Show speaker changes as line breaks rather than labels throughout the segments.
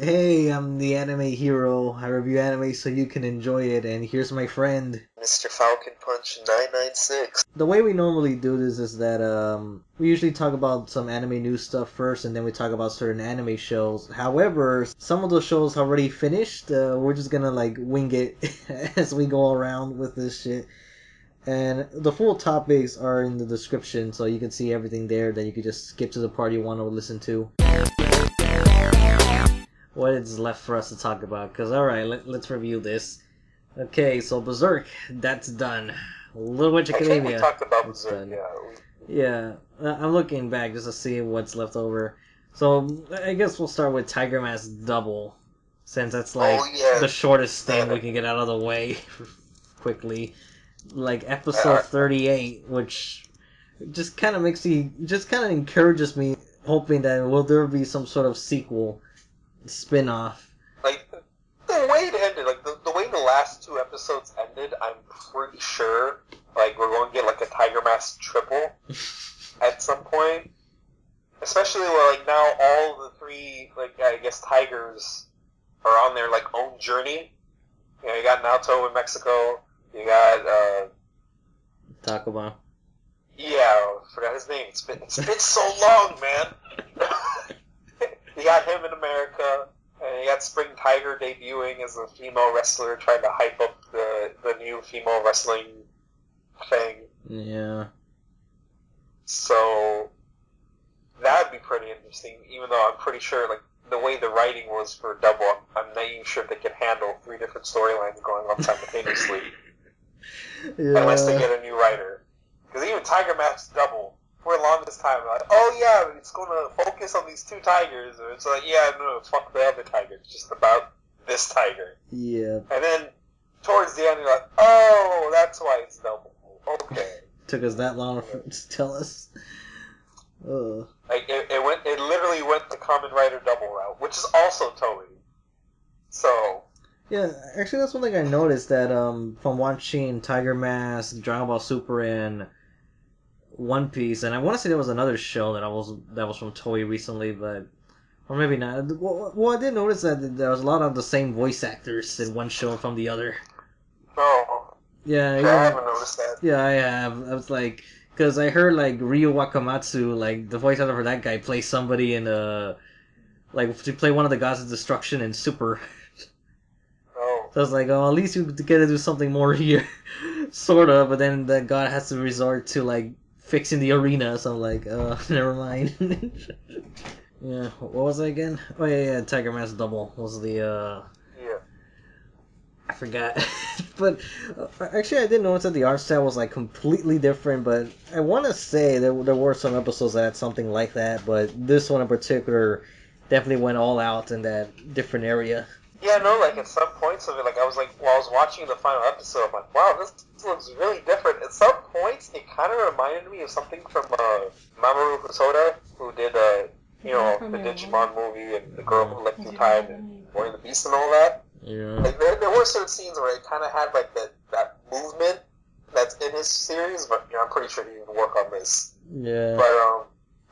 Hey, I'm the anime hero. I review anime so you can enjoy it, and here's my friend.
Mr. Falcon Punch 996.
The way we normally do this is that we usually talk about some anime news stuff first, and then we talk about certain anime shows. However, some of those shows already finished. We're just gonna like wing it as we go around with this shit. And the full topics are in the description, so you can see everything there. Then you can just skip to the part you want to listen to. What is left for us to talk about? Because, alright, let's review this. Okay, so Berserk, that's done. Little Witch
I think we
Academia,
talked about
it's
Berserk,
done.
yeah.
Yeah, I'm looking back just to see what's left over. So, I guess we'll start with Tiger Mask Double, since that's like
Oh, yeah.
the shortest thing
Man,
we can get out of the way quickly. Like episode 38, which just kind of encourages me, hoping that will there be some sort of sequel, spin-off.
like, the way it ended, like, the way the last two episodes ended, I'm pretty sure, like, we're going to get, like, a Tiger Mask triple at some point. Especially where, like, now all the three, like, I guess, tigers are on their, like, own journey. You know, you got Naoto in Mexico, you got,
Takuma.
yeah, I forgot his name. It's been so long, man. You got him in America, and you got Spring Tiger debuting as a female wrestler, trying to hype up the new female wrestling thing.
Yeah.
So that'd be pretty interesting. Even though I'm pretty sure, like, the way the writing was for Double, I'm not even sure they could handle three different storylines going on simultaneously, unless they get a new writer. Because even Tiger Mask Double, for the longest time, like, oh yeah, it's going to focus on these two tigers, or it's like, yeah, no, fuck the other tiger, it's just about this tiger.
Yeah.
And then towards the end, you're like, oh, that's why it's Double. Okay.
Took us that long to tell us. Ugh.
Like it literally went the Kamen Rider Double route, which is also Toei. So
Yeah, actually, that's one thing I noticed that from watching Tiger Mask, Dragon Ball Super, and One Piece, and I want to say there was another show that was from Toei recently, but or maybe not. Well, I did notice that there was a lot of the same voice actors in one show from the other.
no,
Yeah,
I haven't noticed that.
yeah, I have. I was like, because I heard like Ryo Wakamatsu, like the voice actor for that guy, play somebody in like to play one of the gods of destruction in Super.
No.
So I was like, oh, at least you get to do something more here, sort of. But then the god has to resort to like fixing the arena. So I'm like, never mind. Yeah, what was I again? Oh yeah, Tiger Mask Double was the
Yeah.
I forgot. But actually, I did notice that the art style was like completely different. But I want to say there were some episodes that had something like that. But this one in particular definitely went all out in that different area.
Yeah, no, like at some points of it, like I was like, while I was watching the final episode, I'm like, wow, this looks really different. At some points, it kind of reminded me of something from Mamoru Hosoda, who did, you know, the Digimon movie and The Girl Who Left in Time and Boy and the Beast and all that.
Yeah.
Like there were certain scenes where it kind of had like that movement that's in his series, but you know, I'm pretty sure he didn't work on this.
Yeah.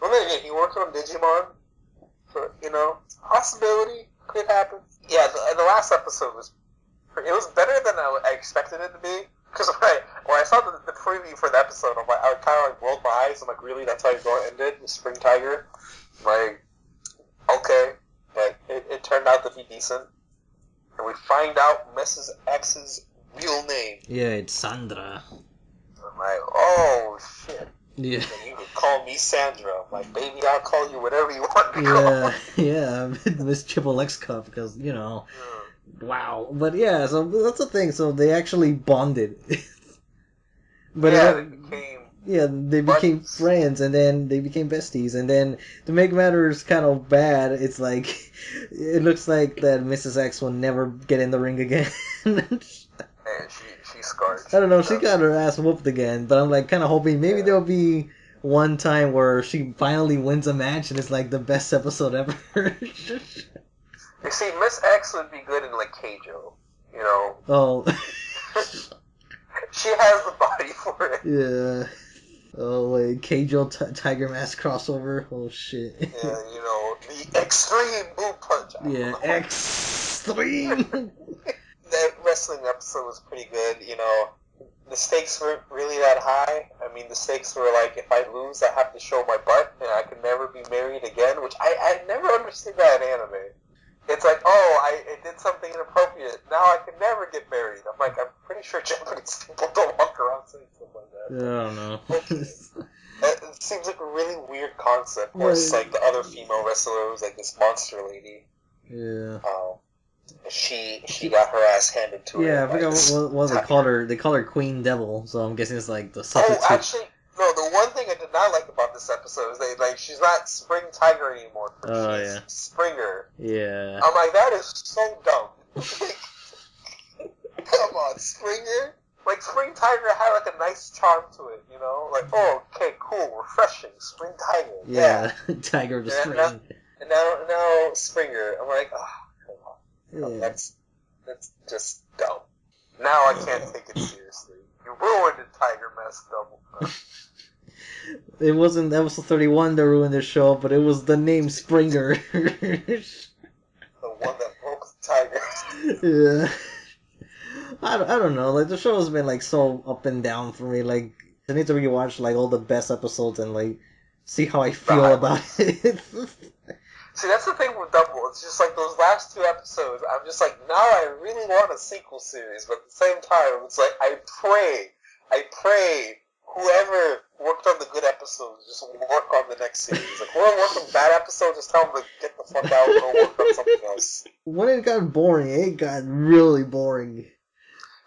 But then again, he worked on Digimon, so you know, possibility could happen. Yeah, the last episode was better than I expected it to be. Because when I saw the preview for the episode, I kind of like rolled my eyes. I'm like, really, that's how you're going to end it with Spring Tiger? I'm like, okay, but it turned out to be decent. And we find out Mrs. X's real name.
Yeah, it's Sandra.
I'm like, oh, shit.
Yeah.
And you could call me Sandra. I'm like, baby, I'll call you whatever you want to call.
Yeah, Miss Triple X Cup, because, you know, wow. But yeah, so that's the thing, so they actually bonded. But they became friends, and then they became besties, and then to make matters kind of bad, it's like, it looks like that Mrs. X will never get in the ring again.
Man, she's scarred.
I don't know, she got her ass whooped again, but I'm like kind of hoping maybe there'll be one time where she finally wins a match and it's like the best episode ever.
You see, Miss X would be good in like Keijo, you know.
Oh.
She has the body for it.
Yeah. Oh, like Keijo Tiger Mask crossover. Oh shit.
Yeah, you know, the extreme boot punch.
Yeah, extreme.
That wrestling episode was pretty good. You know, the stakes weren't really that high. I mean, the stakes were like, if I lose, I have to show my butt, and I can never be married again. Which I never understood that in anime. It's like, oh, I did something inappropriate. Now I can never get married. I'm like, I'm pretty sure Japanese people don't walk around saying stuff like that.
I don't know.
It seems like a really weird concept. Where it's like the other female wrestler was like this monster lady.
Yeah.
She got her ass handed to her.
Yeah, I forgot what they called her. They call her Queen Devil, so I'm guessing it's like the substitute.
Oh, actually, no. The one thing I did not like about this episode is she's not Spring Tiger anymore. She's Springer.
Yeah.
I'm like, that is so dumb. Come on, Springer. Like, Spring Tiger had like a nice charm to it, you know? Like, oh, okay, cool, refreshing, Spring Tiger. Yeah.
Tiger to Spring.
And now Springer. I'm like, oh, come on.
Yeah.
That's just dumb. Now I can't take it seriously. You ruined the Tiger Mask double.
It wasn't episode 31 that ruined the show, but it was the name Springer.
The one that broke the tiger.
Yeah. I don't know. Like, the show has been like so up and down for me. Like, I need to rewatch like all the best episodes and like see how I feel about it.
See, that's the thing with Double. It's just like those last two episodes. I'm just like, now I really want a sequel series, but at the same time, it's like I pray whoever worked on the good episodes just work on the next series. Like, whoever worked on bad episodes, just tell them to get the fuck out and go work on something else.
When it got boring, it got really boring.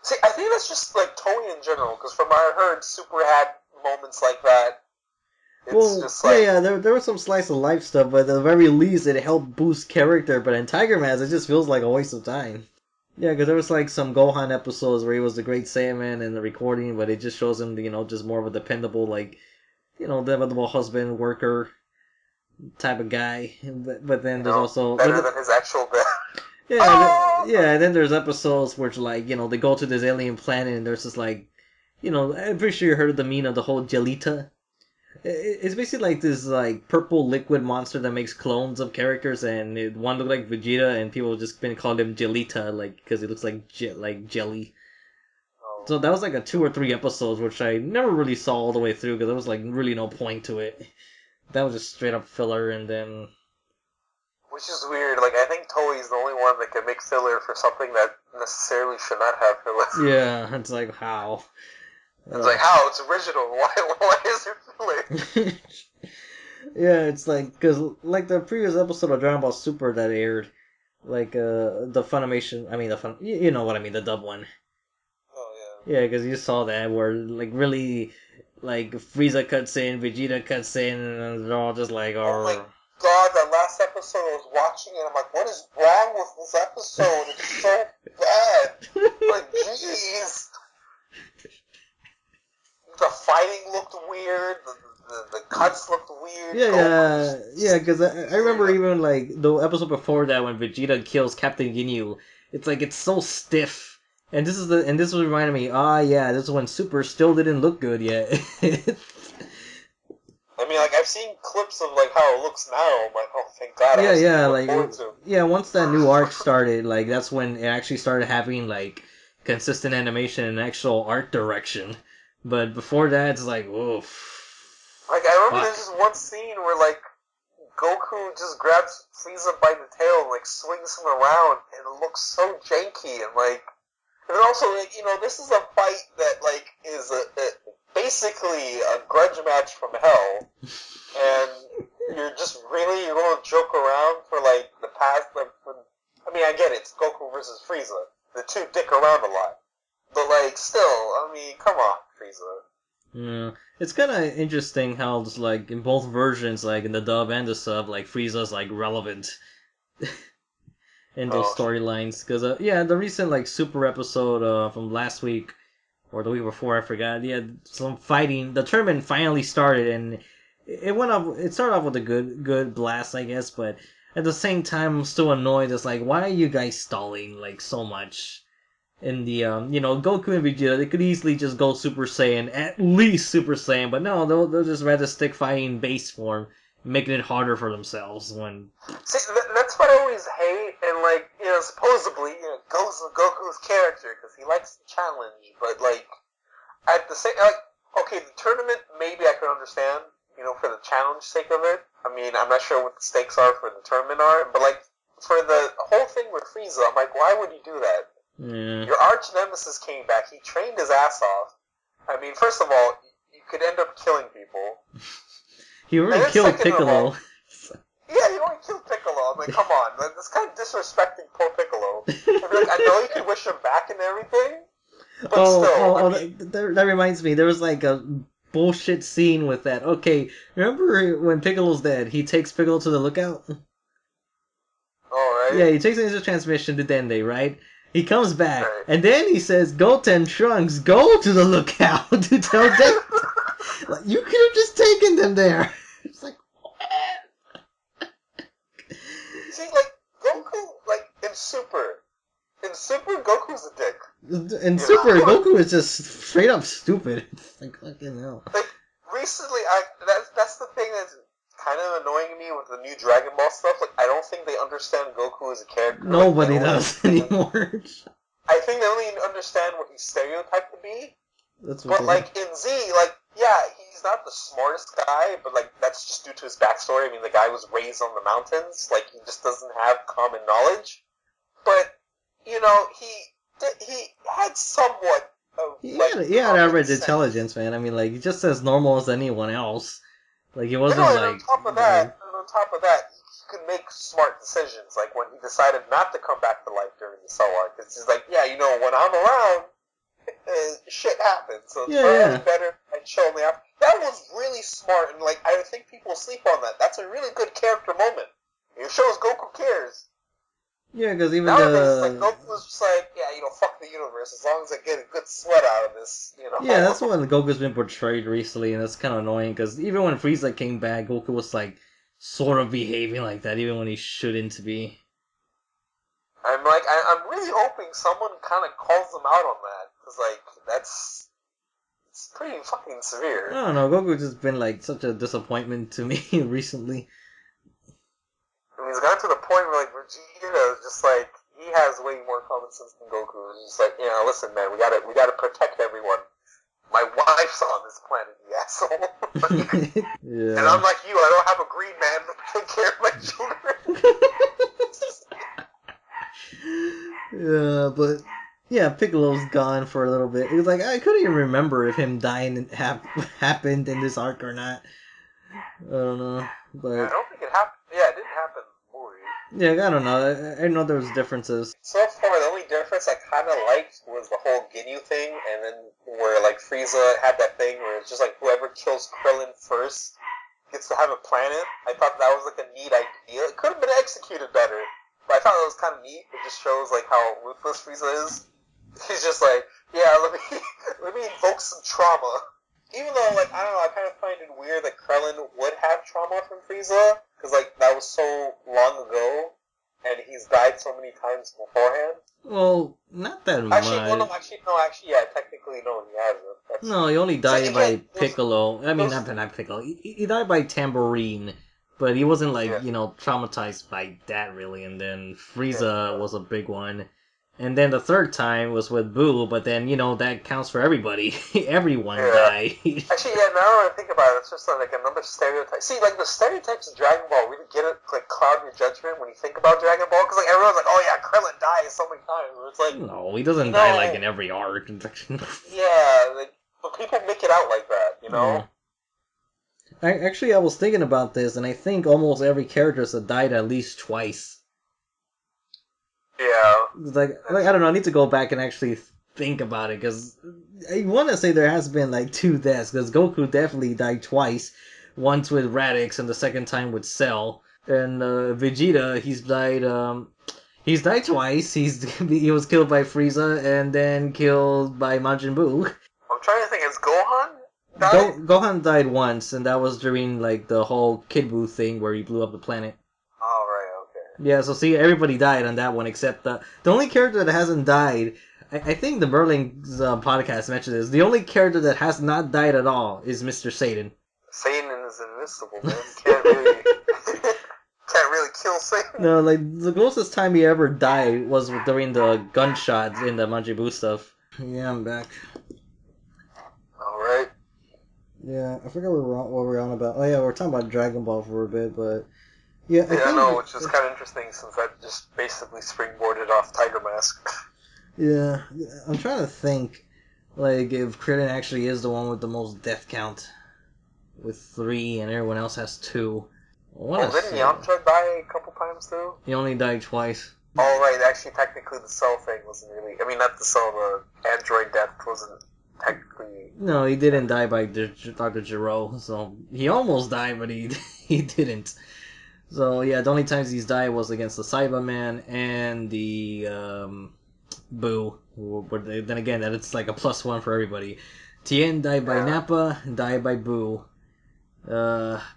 See, I think that's just like Toei in general, because from what I heard, Super had moments like that. It's just like...
yeah, there was some slice of life stuff, but at the very least, it helped boost character. But in Tiger Mask, it just feels like a waste of time. Yeah, because there was like some Gohan episodes where he was the Great Saiyaman in the recording, but it just shows him, you know, just more of a dependable, like, you know, dependable husband, worker type of guy. But then there's also
better than his actual dad.
Yeah, yeah. And then there's episodes where, like, you know, they go to this alien planet, and there's just like, you know, I'm pretty sure you heard of the meme of the whole Jelita. It's basically like this like purple liquid monster that makes clones of characters, and one looked like Vegeta, and people just been calling him Jelita, like because it looks like jelly. Oh. So that was like a 2 or 3 episodes, which I never really saw all the way through because there was like really no point to it. That was just straight up filler, and then.
Which is weird. Like, I think Toei's the only one that can make filler for something that necessarily should not have filler.
Yeah, it's like how.
It's like, how? It's original. Why is it filler?
Yeah, it's like, because, like, the previous episode of Dragon Ball Super that aired, like, the Funimation, I mean, you know what I mean, the dub one.
Oh,
yeah. Yeah, because you saw that, where, like, really, like, Frieza cuts in, Vegeta cuts in, and they're all just like,
oh my god, that last episode I was watching it, I'm like, what is wrong with this episode? It's so bad. Like, jeez. The fighting looked weird. The cuts looked weird.
Yeah, because I remember even like the episode before that when Vegeta kills Captain Ginyu. It's like it's so stiff, and this was reminding me. Yeah, this is when Super still didn't look good yet.
I mean, like I've seen clips of like how it looks now. I'm like, oh, thank God.
Yeah, once that new arc started, like that's when it actually started having like consistent animation and actual art direction. But before that, it's like, oof.
Like, I remember there's this one scene where, like, Goku just grabs Frieza by the tail and, like, swings him around, and it looks so janky, and, like... And also, like, you know, this is a fight that, like, is basically a grudge match from hell, and you're going to joke around for, like, the past... I mean, I get it, it's Goku versus Frieza. The two dick around a lot. But, like, still, I mean, come on, Frieza.
Yeah. It's kind of interesting how, it's like, in both versions, like, in the dub and the sub, like, Frieza's, like, relevant in those storylines. Because, the recent, like, Super episode from last week, or the week before, I forgot, some fighting. The tournament finally started, and it started off with a good blast, I guess, but at the same time, I'm still annoyed. It's like, why are you guys stalling, like, so much? in the Goku and Vegeta, they could easily just go Super Saiyan, at least Super Saiyan, but no, they'll just rather stick fighting base form, making it harder for themselves when.
See, that's what I always hate, and like supposedly Goku's character because he likes the challenge, but like at the same okay, the tournament maybe I could understand, for the challenge sake of it. I mean, I'm not sure what the stakes are for the tournament are, but like for the whole thing with Frieza, I'm like, why would you do that?
Yeah.
Your arch nemesis came back. He trained his ass off. I mean, first of all, you could end up killing people.
He already killed Piccolo.
Yeah, he already killed Piccolo. I'm like, come on, that's kind of disrespecting poor Piccolo. I know you can wish him back and everything, but still.
That reminds me. There was like a bullshit scene with that. Okay, remember when Piccolo's dead? He takes Piccolo to the lookout.
Oh, right.
Yeah, he takes his transmission to Dende, right? He comes back, and then he says, Goten, Trunks, go to the lookout to tell them. Like, you could have just taken them there. It's like, what?
See, like, Goku, like, in Super, Goku's a dick.
In Super, Goku is just straight up stupid. It's like, fucking hell.
Like, recently, that's the thing that's kind of annoying me with the new Dragon Ball stuff. Like, I don't think they understand Goku as a character.
Nobody does anymore.
I think they only understand what he's stereotyped to be.
That's what
like in Z, like yeah, he's not the smartest guy, but like that's just due to his backstory. I mean, the guy was raised on the mountains. Like he just doesn't have common knowledge. But he had somewhat of
he had average intelligence, man. I mean, like he's just as normal as anyone else. Like he wasn't like.
On top of that, he could make smart decisions. Like when he decided not to come back to life during the Cell arc, it's just like, yeah, when I'm around, shit happens. So it's probably better I chill me out. That was really smart, and like I think people sleep on that. That's a really good character moment. It shows Goku cares.
Yeah, because even
nowadays, like Goku was just like, yeah, fuck the universe. As long as I get a good sweat out of this,
Yeah, that's what Goku's been portrayed recently, and that's kind of annoying. Because even when Frieza came back, Goku was like sort of behaving like that, even when he shouldn't be.
I'm really hoping someone kind of calls them out on that, because like it's pretty fucking severe.
I don't know, Goku's just been like such a disappointment to me recently.
I mean, it's gotten to the point where like Vegeta is just like he has way more common sense than Goku. He's just like, listen, man, we gotta protect everyone. My wife's on this planet, you asshole.
Yeah.
And I'm like you, I don't have a green man to take care of my children.
Yeah, but yeah, Piccolo's gone for a little bit. It was like I couldn't even remember if him dying happened in this arc or not. I don't know, but
I don't think it happened. Yeah, it didn't happen in the movie.
Yeah, I don't know. I know there was differences.
So far, the only difference I kind of liked was the whole Ginyu thing, and then where like Frieza had that thing where it's just like whoever kills Krillin first gets to have a planet. I thought that was like a neat idea. It could have been executed better, but I thought it was kind of neat. It just shows like how ruthless Frieza is. He's just like, yeah, let me invoke some trauma. Even though, like, I don't know, I kind of find it weird that Krillin would have trauma from Frieza, because, like, that was so long ago, and he's died so many times beforehand.
Well, not that much.
Actually, yeah, technically, no, he hasn't.
No, he only died by Piccolo. I mean, not Piccolo. He died by Tambourine, but he wasn't, like, traumatized by that, really, and then Frieza was a big one. And then the third time was with Boo, but then, that counts for everybody. Everyone died.
Actually, yeah, now that I think about it, it's just like another stereotype. See, like, the stereotypes in Dragon Ball really get it, like, cloud your judgment when you think about Dragon Ball, because, like, everyone's like, oh yeah, Krillin dies so many times. It's like...
No, he doesn't die, like, in every arc.
Yeah, like, but people make it out like that,
I was thinking about this, and I think almost every character has died at least twice.
Yeah.
Like I don't know, I need to go back and actually think about it, because I want to say there has been, like, 2 deaths, because Goku definitely died twice. Once with Radix, and the second time with Cell. And Vegeta, he's died twice. He was killed by Frieza, and then killed by Majin Buu.
I'm trying to think, has Gohan died?
Gohan died once, and that was during, like, the whole Kid Buu thing, where he blew up the planet.
Oh, right, okay.
Yeah, so see, everybody died on that one except the only character that hasn't died I think the Merling's podcast mentioned this. The only character that has not died at all is Mr. Satan.
Satan is invincible, man. Can't really, can't really kill Satan.
No, like the closest time he ever died was during the gunshots in the Manjibu stuff. Yeah, I'm back.
All right.
Yeah, I forgot what we were on about. Oh yeah, we're talking about Dragon Ball for a bit, but yeah,
I know, which is kind of interesting since that just basically springboarded off Tiger Mask.
Yeah, I'm trying to think, like, if Krillin actually is the one with the most death count, with 3, and everyone else has 2.
Didn't Yamcha die a couple times too?
He only died twice.
Oh right, actually, technically the cell thing wasn't really. I mean, not the cell, the android death wasn't technically.
No, he didn't die by Dr. Gero, so he almost died, but he he didn't. So yeah, the only times he's died was against the Cyberman and the Boo. Then again, that it's like a +1 for everybody. Tien died by Nappa, died by Boo.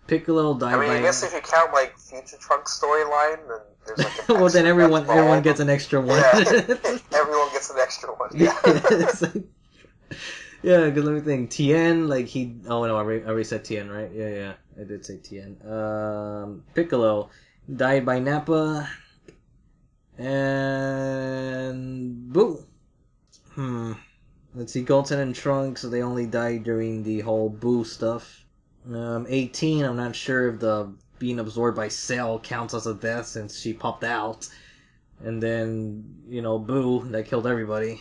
Piccolo died by.
I mean, I guess if you count like Future Trunks storyline, then there's like an
well, then everyone gets an extra one.
Yeah, everyone gets an extra one. Yeah.
Yeah, because let me think. Tien, like he. Oh no, I already said Tien, right? Yeah, I did say Tien. Piccolo died by Nappa, and Boo. Let's see, Goten and Trunks. So they only died during the whole Boo stuff. 18. I'm not sure if the being absorbed by Cell counts as a death since she popped out, and then Boo that killed everybody.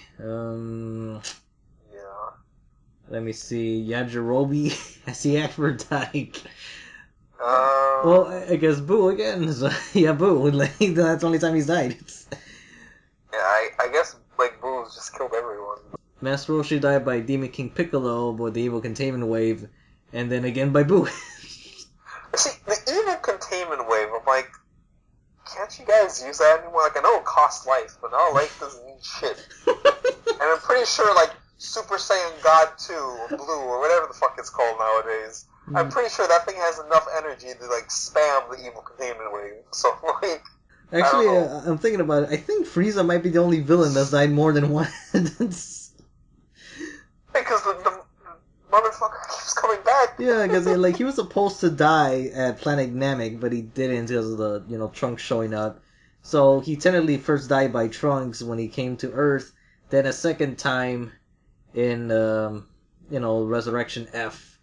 Let me see. Yajirobe, has he ever died? Well, I guess Boo again. So, yeah, Boo. Like, that's the only time he's died.
Yeah, I guess like Boo's just killed everyone.
Master Roshi died by Demon King Piccolo with the evil containment wave, and then again by Boo.
See, the evil containment wave, I'm like, can't you guys use that anymore? Like, I know it costs life, but now life doesn't mean shit. And I'm pretty sure, like, Super Saiyan God 2 or Blue or whatever the fuck it's called nowadays, I'm pretty sure that thing has enough energy to, like, spam the evil containment wave. So, like,
actually, I'm thinking about it. I think Frieza might be the only villain that's died more than once.
Because the motherfucker keeps coming back.
Yeah, because he was supposed to die at Planet Namek, but he didn't because of the Trunks showing up. So he technically first died by Trunks when he came to Earth. Then a second time in Resurrection F.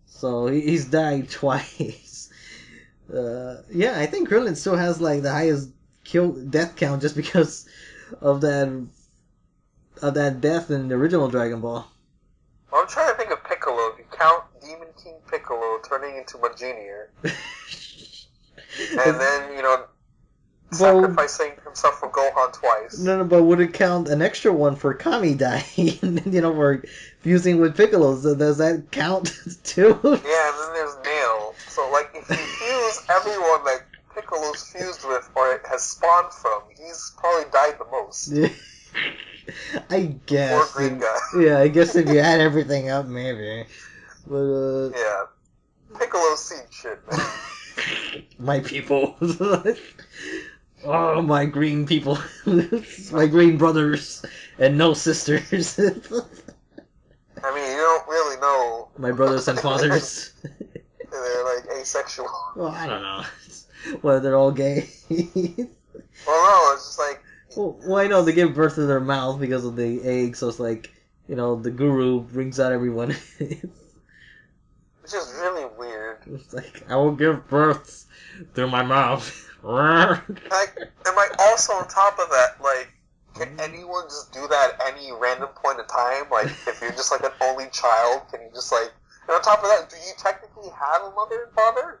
So he's died twice. Yeah, I think Krillin still has like the highest death count just because of that death in the original Dragon Ball.
Well, I'm trying to think of Piccolo. If you count Demon King Piccolo turning into Majinier, and then sacrificing himself for Gohan twice.
No, but would it count an extra one for Kami dying? For fusing with Piccolo? So does that count too?
Yeah, and then there's Nail. So, like, if you fuse everyone that Piccolo's fused with or it has spawned from, he's probably died the most.
I guess.
Poor green guy.
Yeah, I guess if you add everything up, maybe. But,
yeah. Piccolo's seen shit, man.
My people. Oh, my green people. My green brothers. And no sisters.
I mean, you don't really know.
My brothers and fathers.
They're, like, asexual.
Well, I don't know. Well, they're all gay.
Well, no, it's just like...
Well, I know they give birth to their mouth because of the egg, so it's like, the guru brings out everyone.
It's just really weird.
It's like, I will give birth through my mouth.
Also on top of that, like, can anyone just do that at any random point in time? Like, if you're just like an only child, can you just like, and on top of that, do you technically have a mother and father?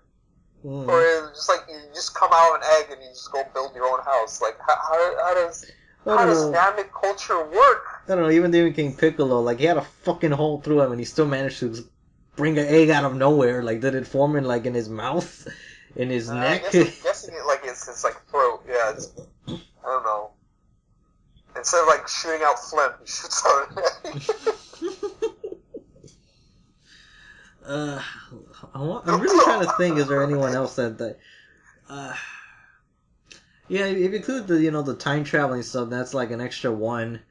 Or is it just like you just come out of an egg and you just go build your own house? Like, how does Namek culture work?
I don't know, even Demon King Piccolo, like, he had a fucking hole through him and he still managed to bring an egg out of nowhere. Like, did it form in, like, in his mouth? In his neck?
I'm guessing it, like, it's his, like, throat. Yeah, I don't know. Instead of, like, shooting out Flint, he shoots out an egg.
I'm really trying to think, is there anyone else that yeah, if you include the, the time traveling stuff, that's like an extra one.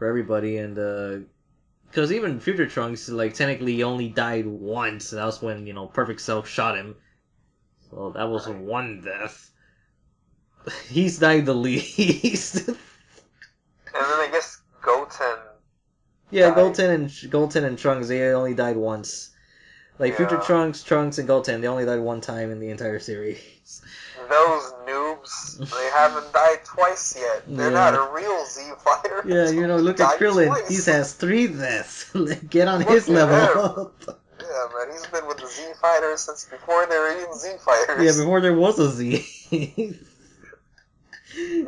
for everybody, and because even Future Trunks, like, technically he only died once, and that was when, Perfect Cell shot him. So that was one death. He's died the least.
And then I guess Goten.
Yeah,
died.
Goten and Trunks, they only died once. Like, Future Trunks, and Goten, they only died one time in the entire series.
Those noobs, they haven't died twice yet. They're not a real Z fighter.
Yeah, look at Krillin.
Twice.
He has 3 deaths. Get on his level.
Yeah, man, he's been with the Z fighters since before they were even Z fighters.
Yeah, before there was a Z.
He's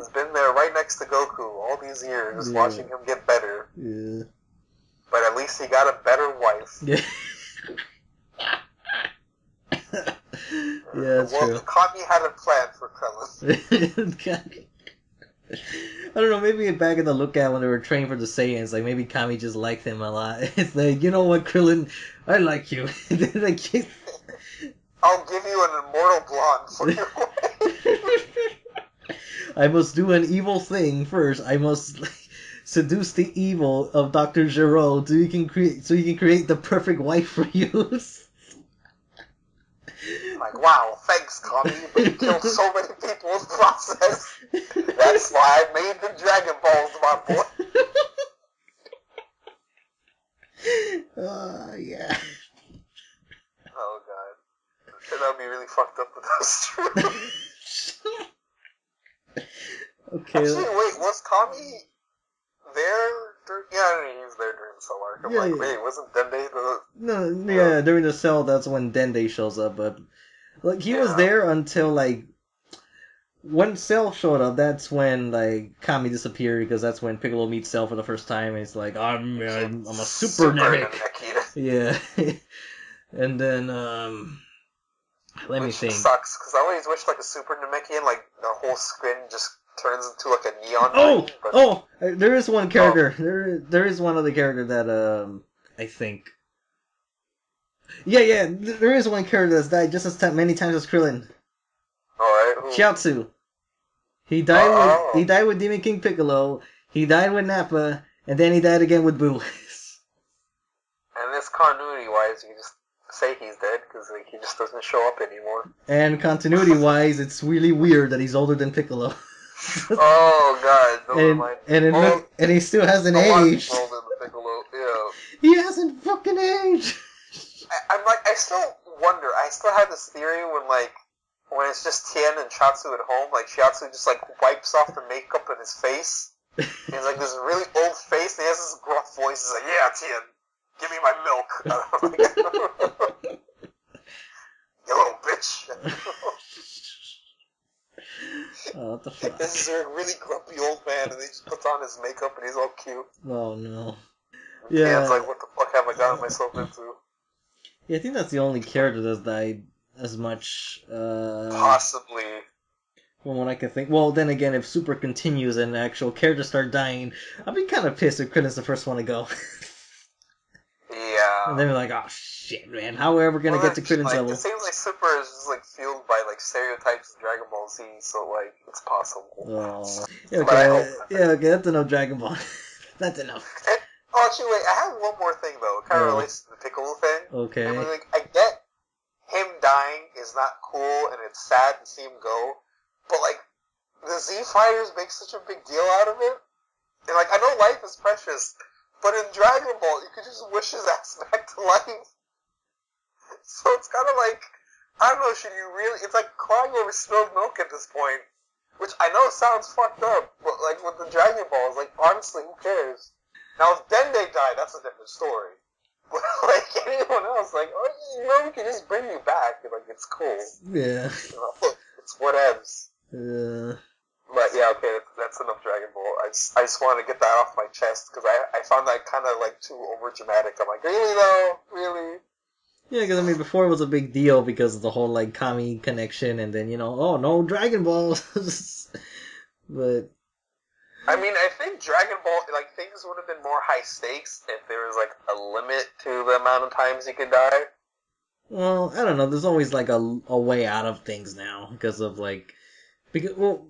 been there right next to Goku all these years, watching him get better.
Yeah.
But at least he got a better wife.
Yeah. That's true.
Kami had a plan for Krillin.
I don't know, maybe back in the lookout when they were training for the Saiyans, like, maybe Kami just liked him a lot. It's like, you know what, Krillin, I like you.
I'll give you an immortal blonde for your wife.
I must do an evil thing first. I must seduce the evil of Dr. Gero so you can create the perfect wife for you.
Like, wow, thanks, Kami, but you killed so many people in the process. That's why I made the Dragon Balls, my boy.
Yeah.
Oh, God. That would be really fucked up if that's true.
Okay.
Actually, wait, was Kami there? Yeah, he was there during the Cell arc. I'm like, wait, wasn't Dende the...
No, yeah, during the Cell, that's when Dende shows up, but... Like, he was there until, like... When Cell showed up, that's when, like, Kami disappeared, because that's when Piccolo meets Cell for the first time, and he's like, I'm a super Namek. Yeah. And then, let me think.
Which sucks, because I always wish, like, a super Namekian, like, the whole screen just turns into, like, a neon light,
there is one character. There is one other character that, I think... Yeah, there is one character that's died just as many times as Krillin.
Alright,
Chiaotzu. He died with Demon King Piccolo, he died with Nappa, and then he died again with Boo.
And this continuity-wise, you can just say he's dead, because like, he just doesn't show up anymore.
And continuity-wise, it's really weird that he's older than Piccolo.
Oh, God.
And he still hasn't aged.
Older than Piccolo, yeah.
He hasn't fucking aged.
I still wonder. I still have this theory when it's just Tien and Chiaotzu at home, like Chiaotzu just like wipes off the makeup in his face. He's like this really old face, and he has this gruff voice. He's like, "Yeah, Tien, give me my milk." You little bitch.
Oh, what the fuck?
This is a really grumpy old man, and he just puts on his makeup, and he's all cute.
Oh no.
Yeah. Tien's like, what the fuck have I gotten myself into?
Yeah, I think that's the only character that's died as much.
Possibly.
From what I can think. Well, then again, if Super continues and actual characters start dying, I'd be kind of pissed if Krillin's the first one to go.
Yeah.
And then we're like, oh shit, man, how are we ever gonna get to Krillin's level?
It seems like Super is just like fueled by like stereotypes of Dragon Ball Z, so like it's possible.
Oh. Yeah, okay, that's enough Dragon Ball. That's enough.
Oh, actually, wait, I have one more thing though. It kind of relates to the Piccolo thing.
Okay.
I mean, like, I get him dying is not cool and it's sad to see him go, but like the Z Fighters make such a big deal out of it. And like, I know life is precious, but in Dragon Ball, you could just wish his ass back to life. So it's kind of like, I don't know, should you really? It's like crying over spilled milk at this point, which I know sounds fucked up, but like with the Dragon Balls, like honestly, who cares? Now, if Dende died, that's a different story. But, like, anyone else, like, oh, you know, we can just bring you back. Like, it's cool.
Yeah.
You know, it's whatevs.
Yeah.
But, yeah, okay, that's enough Dragon Ball. I just wanted to get that off my chest, because I found that kind of, like, too overdramatic. I'm like, really, though? Really?
Yeah, because, I mean, before it was a big deal because of the whole, like, Kami connection, and then, you know, oh, no Dragon Balls. But...
I mean, I think Dragon Ball, like, things would have been more high stakes if there was, like, a limit to the amount of times he could die.
Well, I don't know. There's always, like, a way out of things now because of, like, Because, well,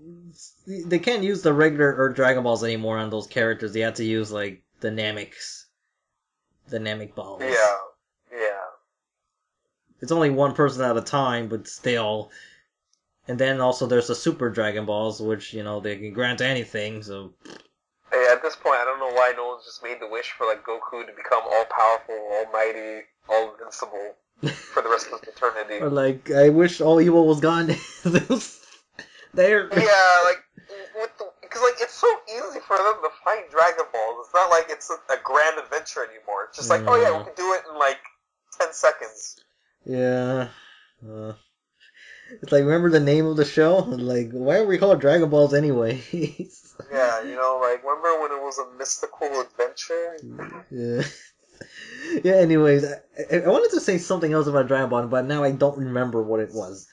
they can't use the regular Earth Dragon Balls anymore on those characters. They have to use, like, the Namex. The Namek balls.
Yeah. Yeah.
It's only one person at a time, but still. And then also there's the Super Dragon Balls, which, you know, they can grant anything, so...
Hey, at this point, I don't know why no one's just made the wish for, like, Goku to become all-powerful, almighty, all-invincible for the rest of eternity.
Or, like, I wish all evil was gone. There.
Yeah, like, because, like, it's so easy for them to fight Dragon Balls. It's not like it's a grand adventure anymore. It's just like, oh yeah, we can do it in, like, 10 seconds.
Yeah. It's like, remember the name of the show? Like, why are we called Dragon Balls anyway?
Yeah, you know, like, remember when it was a mystical adventure?
Yeah. Yeah, anyways, I wanted to say something else about Dragon Ball, but now I don't remember what it was.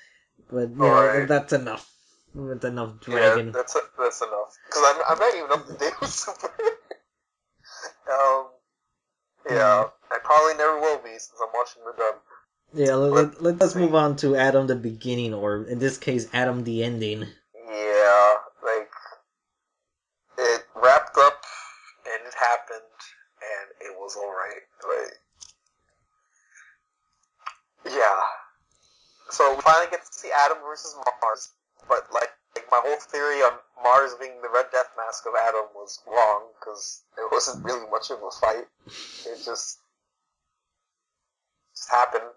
But, yeah,
Alright.
that's enough. That's enough dragon.
Yeah, that's enough. Because I'm not even up to date with Super. Yeah, I probably never will be since I'm watching the dub.
Yeah, let's move on to Adam the beginning, or in this case, Adam the ending.
Yeah, like, it wrapped up, and it happened, and it was alright. Like, yeah. So we finally get to see Adam versus Mars, but, like my whole theory on Mars being the Red Death Mask of Adam was wrong, because it wasn't really much of a fight. It just happened.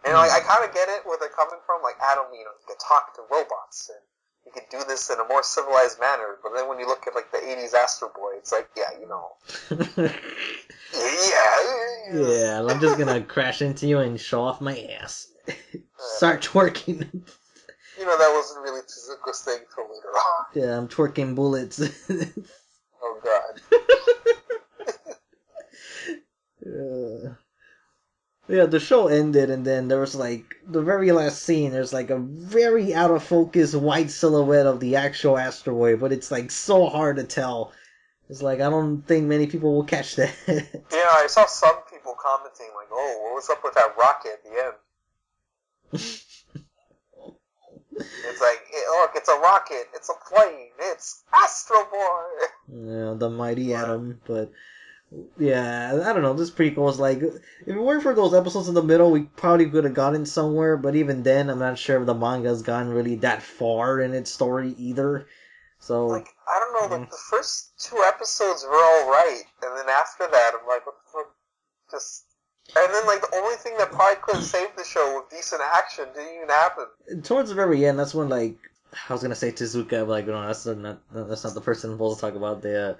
And, like, I kind of get it where they're coming from. Like, Adam, you know, you can talk to robots, and you can do this in a more civilized manner. But then when you look at, like, the 80s Astro Boy, it's like, yeah, you know.
Yeah, I'm just gonna crash into you and show off my ass. Start twerking.
You know, that wasn't really Tezuka's thing till later on.
Yeah, I'm twerking bullets.
Oh, God.
Yeah, the show ended, and then there was, like, the very last scene, there's, like, a very out-of-focus white silhouette of the actual asteroid, but it's, like, so hard to tell. It's like, I don't think many people will catch that.
Yeah, I saw some people commenting, like, oh, what was up with that rocket at the end? It's like, look, it's a rocket, it's a plane, it's Astro Boy!
Yeah, the mighty Atom, but... Yeah, I don't know, this prequel is like... If it weren't for those episodes in the middle, we probably could have gotten somewhere, but even then, I'm not sure if the manga's gone really that far in its story either. So...
Like, I don't know, like, the first 2 episodes were alright, and then after that, I'm like, what the fuck? Just... And then, like, the only thing that probably could have saved the show with decent action didn't even happen.
Towards the very end, that's when, like... I was gonna say Tezuka, but, like, no, that's not the person I'm supposed to talk about. The,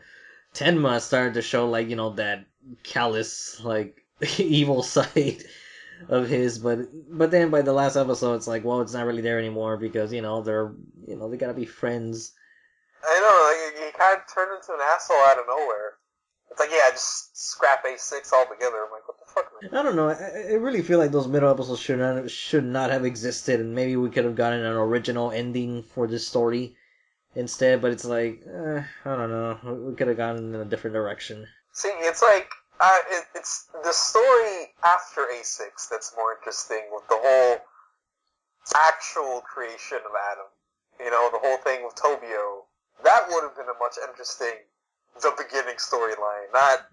Tenma started to show, like, you know, that callous, like, evil side of his, but then by the last episode, it's like, well, it's not really there anymore, because, you know, they gotta be friends.
I know, like, he kind of turned into an asshole out of nowhere. It's like, yeah, just scrap A6 altogether. I'm like, what the fuck, man?
I don't know, I really feel like those middle episodes should not have existed, and maybe we could have gotten an original ending for this story instead, but it's like, I don't know, we could have gone in a different direction.
See, it's like, it's the story after A6 that's more interesting, with the whole actual creation of Adam. You know, the whole thing with Tobio. That would have been a much interesting, the beginning storyline, not...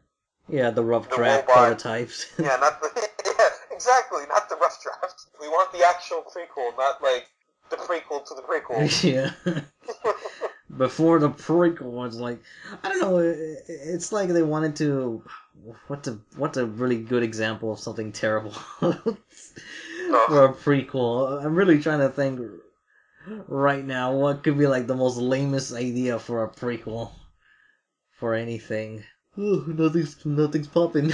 Yeah, the rough draft
robot
prototypes.
Yeah, not the... Yeah, exactly, not the rough draft. We want the actual prequel, not, like, the prequel to the prequel.
Yeah. Before the prequel was like, I don't know, it's like they wanted to... What's a really good example of something terrible for a prequel? I'm really trying to think right now what could be like the most lamest idea for a prequel for anything. Ooh, nothing's popping.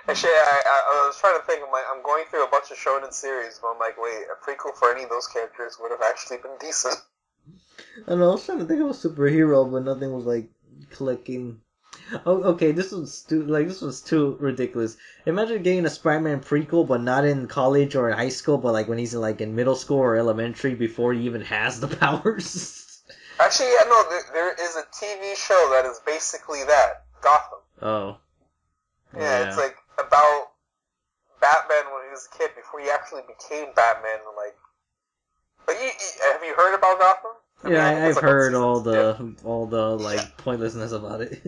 Actually, I was trying to think, I'm going through a bunch of shonen series, but I'm like, wait, a prequel for any of those characters would have actually been decent.
I don't know, I was trying to think of a superhero, but nothing was like clicking. Oh, okay, this was too ridiculous. Imagine getting a Spider-Man prequel, but not in college or in high school, but like when he's in middle school or elementary before he even has the powers.
Actually, yeah, no, there is a TV show that is basically that, Gotham.
Oh.
Yeah, it's like about Batman when he was a kid before he actually became Batman, like But have you heard about Gotham?
I've heard all the like pointlessness about it.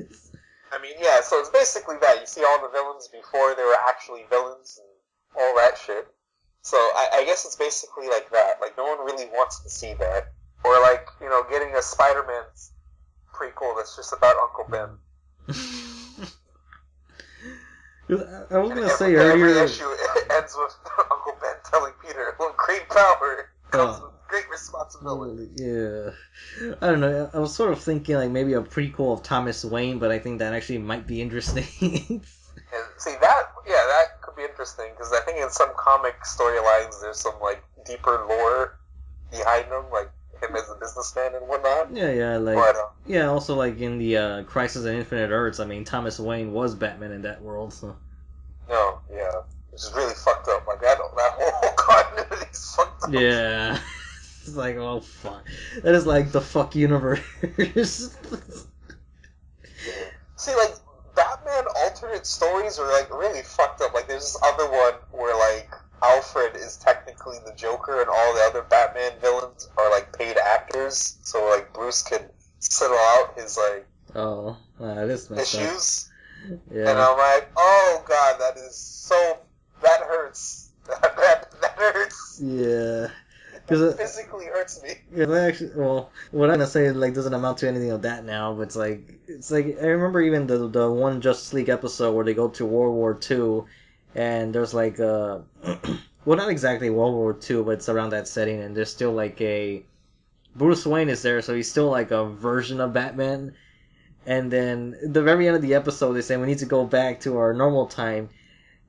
I mean, yeah, so it's basically that. You see all the villains before they were actually villains and all that shit. So I guess it's basically like that. Like, no one really wants to see that. Or like, getting a Spider-Man prequel that's just about Uncle Ben.
I was gonna say earlier.
Every issue ends with Uncle Ben telling Peter, "With great power comes with great responsibility."
Yeah, I don't know. I was sort of thinking like maybe a prequel of Thomas Wayne, but I think that actually might be interesting.
And see that could be interesting because I think in some comic storylines there's some like deeper lore behind them, like him as a businessman and whatnot.
Yeah, also like in the Crisis on Infinite Earths, I mean Thomas Wayne was Batman in that world, so.
No, yeah, which is really fucked up. Like that whole continuity is fucked up.
Yeah, it's like oh fuck, that is like the fuck universe.
See, like Batman alternate stories are like really fucked up. Like there's this other one where like Alfred is technically the Joker and all the other Batman villains are like paid actors, so like Bruce can settle out his like issues.
Yeah.
And I'm like, oh god, that hurts. that hurts.
Yeah.
It physically hurts me.
What I'm gonna say like doesn't amount to anything of that now, but it's like I remember even the one Justice League episode where they go to World War II, and there's like well, not exactly World War II, but it's around that setting, and there's still like Bruce Wayne is there, so he's still like a version of Batman. And then at the very end of the episode, they say we need to go back to our normal time.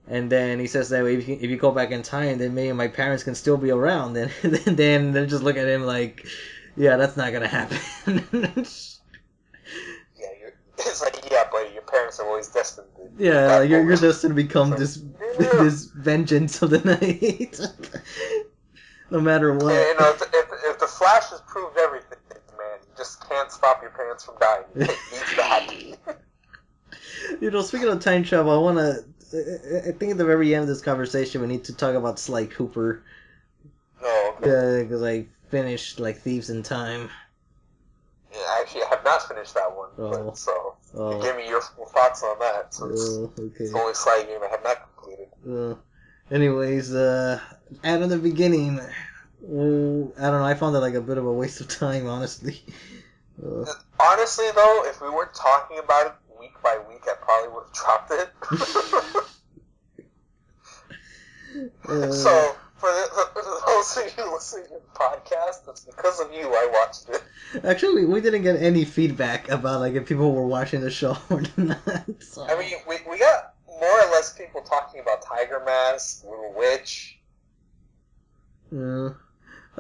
And then he says that if you go back in time, then maybe my parents can still be around. And then they just look at him like, yeah, that's not gonna happen.
It's like, yeah, buddy, your parents are always destined to.
Yeah, like you're destined to become this vengeance of the night, no matter what.
Yeah, if the Flash has proved everything, man, you just can't stop your parents from dying. It needs to happen.
Speaking of time travel, I think at the very end of this conversation, we need to talk about Sly Cooper.
Oh, okay.
Yeah, because I finished like Thieves in Time.
Yeah, actually, I have not finished that one. You give me your thoughts on that. So
okay.
It's the only Sly game I have not completed.
Anyways, at the beginning, I don't know. I found it like a bit of a waste of time, honestly.
Honestly, though, if we weren't talking about it week by week, I probably would have dropped it. So, for those of you listening to the podcast, it's because of you I watched it.
Actually, we didn't get any feedback about like if people were watching the show or not. So.
I mean, we got more or less people talking about Tiger Mask, Little Witch.
I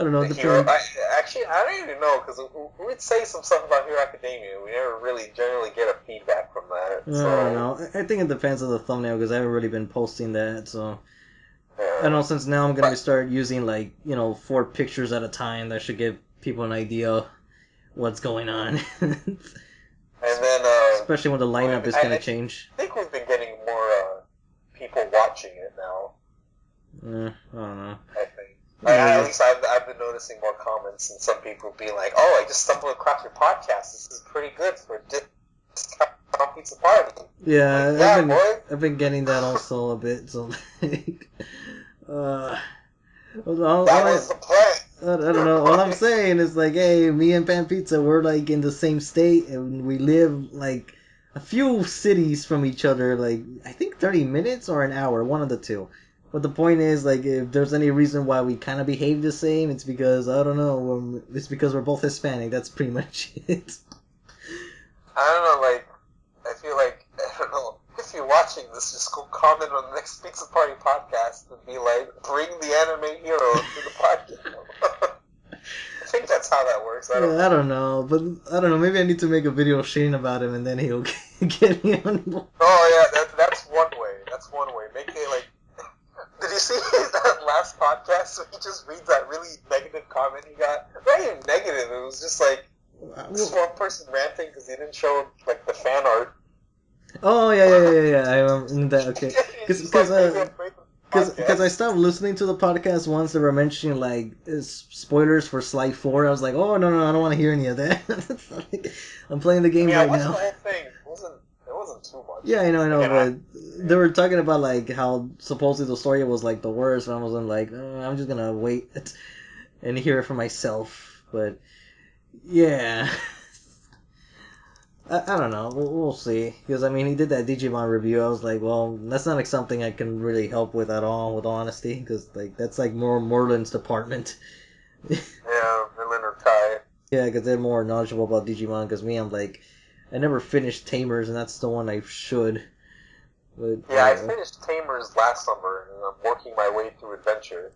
don't know.
I don't even know, because we would say some stuff about Hero Academia. We never really generally get a feedback from that. So.
I don't know. I think it depends on the thumbnail, because I haven't really been posting that, so... I don't know, since now I'm going to start using, 4 pictures at a time, that should give people an idea what's going on.
And then...
especially when the lineup is going to change.
I think we've been getting more people watching it now.
I don't know.
I think. At least I've been noticing more comments, and some people being like, "Oh, I just stumbled across your podcast. This is pretty good for Discount Pizza Party."
Yeah, I've been getting that also a bit. So, that
was the plan.
I don't know. All I'm saying is hey, me and Pan Pizza, we're in the same state, and we live a few cities from each other. I think 30 minutes or an hour, one of the two. But the point is, if there's any reason why we kind of behave the same, it's because, I don't know, it's because we're both Hispanic. That's pretty much it.
I don't know, I feel I don't know, if you're watching this, just go comment on the next Pizza Party podcast and be bring the anime hero to the podcast. I think that's how that works. I don't know.
But I don't know, maybe I need to make a video of Shane about him, and then he'll get me on board.
Oh, yeah, that's one way. That's one way. Make it, did you see that last podcast where he just reads that really negative comment he got? Not even negative, it was just this one person ranting because he didn't show the fan art.
Oh yeah. I remember that. Okay, because Because I stopped listening to the podcast once they were mentioning like spoilers for Sly 4. I was like, oh no, I don't want to hear any of that. I'm playing the game right
I watched
now.
the whole thing. It wasn't too much.
Yeah, I know,
Again,
but they were talking about like how supposedly the story was like the worst, and I wasn't like, I'm just gonna wait and hear it for myself. But yeah, I don't know. We'll see. Because I mean, he did that Digimon review. I was like, well, that's not like something I can really help with at all, with honesty, because like that's like more Merlin's department.
Yeah, Merlin or Kai.
Yeah, because they're more knowledgeable about Digimon. Because me, I'm like, I never finished Tamers, and that's the one I should. But,
Yeah, I finished Tamers last summer, and I'm working my way through Adventure.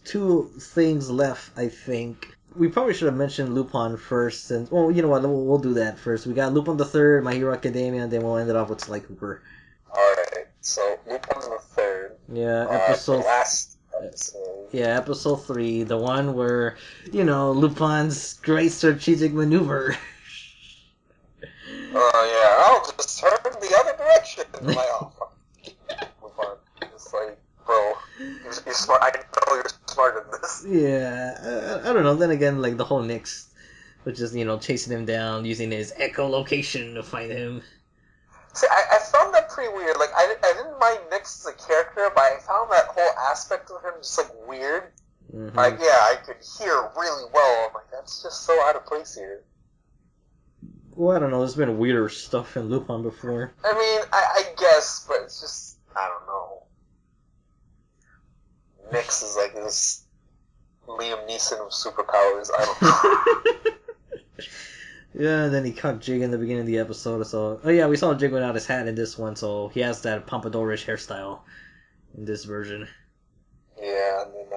2 things left, I think. We probably should have mentioned Lupin first, and well, you know what? We'll do that first. We got Lupin the Third, My Hero Academia, and then we'll end it off with Sly Cooper.
All right, so Lupin the Third.
Yeah, episode.
The last episode.
Yeah, episode 3, the one where Lupin's great strategic maneuver.
Yeah, I'll just turn the other direction. I'm like, oh fuck, Lupin. It's like, bro, you're smart. I know you're smarter than this.
Yeah, I don't know. Then again, like the whole Nyx, was just chasing him down, using his echolocation to find him.
See, I found that pretty weird. Like, I didn't mind Nyx as a character, but I found that whole aspect of him just, like, weird.
Mm-hmm.
Like, yeah, I could hear really well. I'm like, that's just so out of place here.
Well, I don't know. There's been weirder stuff in Lupin before.
I mean, I guess, but it's just, I don't know. Nyx is like this Liam Neeson of superpowers. I don't know.
Yeah, and then he caught Jig in the beginning of the episode. So, oh yeah, we saw Jig without his hat in this one, so he has that pompadourish hairstyle in this version.
Yeah, and then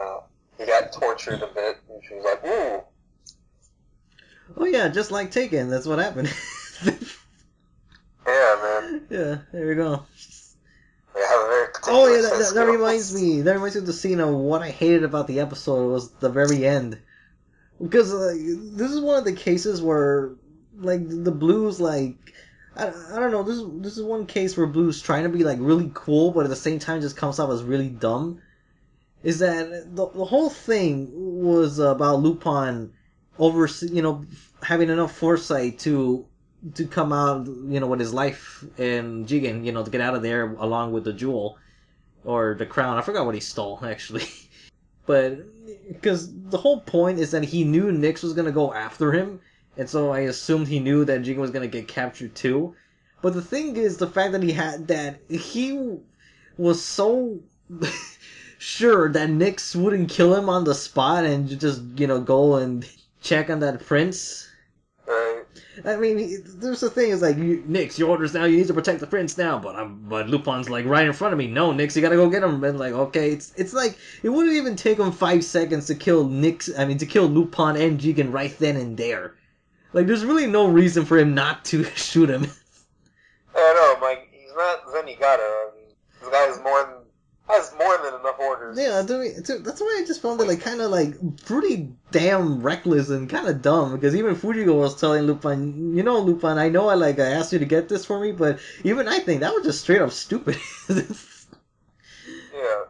he got tortured a bit, and she was like, "Ooh."
Oh yeah, just like Taken. That's what happened.
Yeah, man.
Yeah, there we go.
They have a very
Oh yeah,
particular
that reminds me. That reminds me of the scene of what I hated about the episode was the very end. Because this is one of the cases where, like, the Blues, like, I don't know. This is one case where Blues trying to be like really cool, but at the same time just comes off as really dumb. Is that the whole thing was about Lupin having enough foresight to come out, with his life and Jigen, to get out of there along with the jewel or the crown. I forgot what he stole actually. But because the whole point is that he knew Nyx was gonna go after him, and so I assumed he knew that Jigen was gonna get captured too. But the thing is, the fact that he was so sure that Nyx wouldn't kill him on the spot and just go and check on that prince.
Right.
I mean, there's the thing is like, Nyx, your orders now. You need to protect the prince now. But Lupin's like right in front of me. No, Nyx, you gotta go get him. And like, okay, it's like it wouldn't even take him 5 seconds to kill Nyx. I mean, to kill Lupin and Jigen right then and there. Like, there's really no reason for him not to shoot him.
I know, Mike. He's not Zenigata. I mean, this guy has more than enough orders.
Yeah, that's why I just found it like kind of like pretty damn reckless and kind of dumb. Because even Fujiko was telling Lupin, Lupin, I know I asked you to get this for me, but even I think that was just straight up stupid.
Yeah,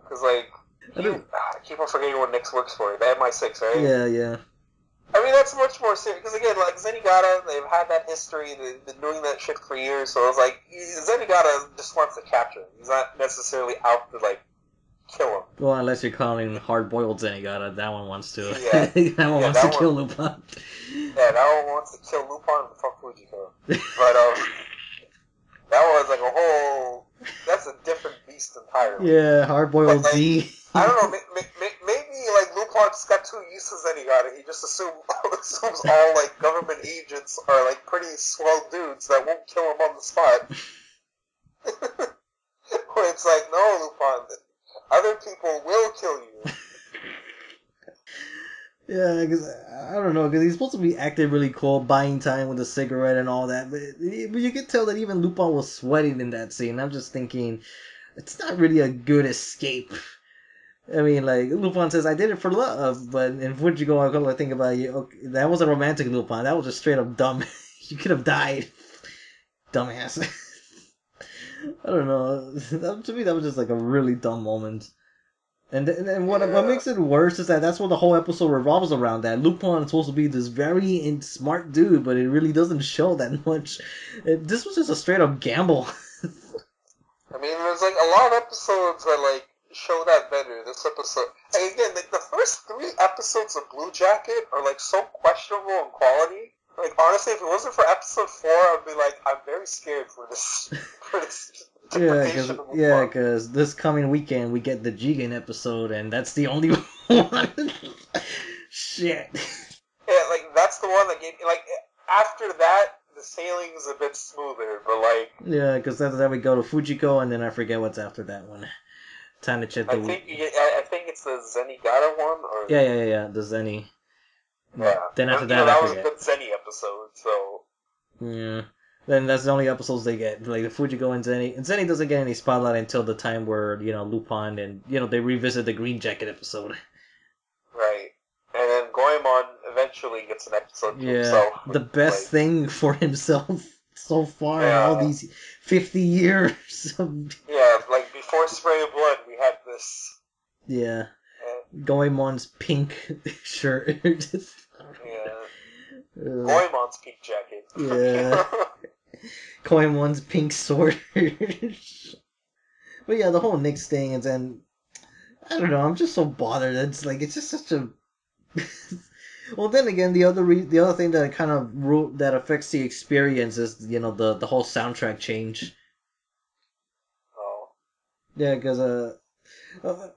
because like I keep on forgetting what Nyx works for. The MI6, right?
Yeah.
I mean, that's much more serious, because again, like, Zenigata, they've had that history, they've been doing that shit for years, so it's like, Zenigata just wants to capture him. He's not necessarily out to, like, kill him.
Well, unless you're calling hard-boiled Zenigata, that one wants to.
Yeah.
that one wants to kill Lupin.
Yeah, that one wants to kill Lupin and fuck Fujiko. But, that was like a whole, that's a different beast entirely.
Yeah, hard-boiled
like,
Z.
I don't know, maybe, like, Lupin just got too used to Zenigata. He just assumes all, like, government agents are, like, pretty swell dudes that won't kill him on the spot. Where it's like, no, Lupin, other people will kill you.
Yeah, because, I don't know, because he's supposed to be acting really cool, buying time with a cigarette and all that, but you could tell that even Lupin was sweating in that scene. I'm just thinking, it's not really a good escape. I mean, like, Lupin says, I did it for love, but in Fujiko, I think about it, okay, that wasn't romantic Lupin, that was just straight up dumb. You could have died. Dumbass. I don't know. To me, that was just like a really dumb moment. And what makes it worse is that that's what the whole episode revolves around. That Lupin is supposed to be this very smart dude, but it really doesn't show that much. This was just a straight up gamble.
I mean, there's like a lot of episodes that like show that better. This episode, and again, like the first 3 episodes of Blue Jacket are like so questionable in quality. Like honestly, if it wasn't for episode 4, I'd be like, I'm very scared for this.
Yeah, because this coming weekend we get the Jigen episode, and that's the only one. Shit.
Yeah, like that's the one that gave like after that the sailing's a bit smoother, but like
yeah, because then we go to Fujiko, and then I forget what's after that one. Time to check the.
I think it's the Zenigata one, or
yeah, the Zeni.
Yeah.
Then after that,
that
I
was
forget.
a good Zeni episode, so.
Yeah. Then that's the only episodes they get, like the Fujiko and Zeni. And Zeni doesn't get any spotlight until the time where, Lupin and, they revisit the Green Jacket episode.
Right. And then Goemon eventually gets an episode to himself.
The best thing for himself so far in all these 50 years.
Yeah, like before Spray of Blood, we had this.
Yeah. Goemon's pink shirt.
Goemon's pink jacket.
Yeah. Goemon's pink sword. But yeah, the whole Knicks thing, and then I don't know, I'm just so bothered. It's just such a. Well, then again, the other thing that kind of that affects the experience is the whole soundtrack change.
Oh.
Yeah, because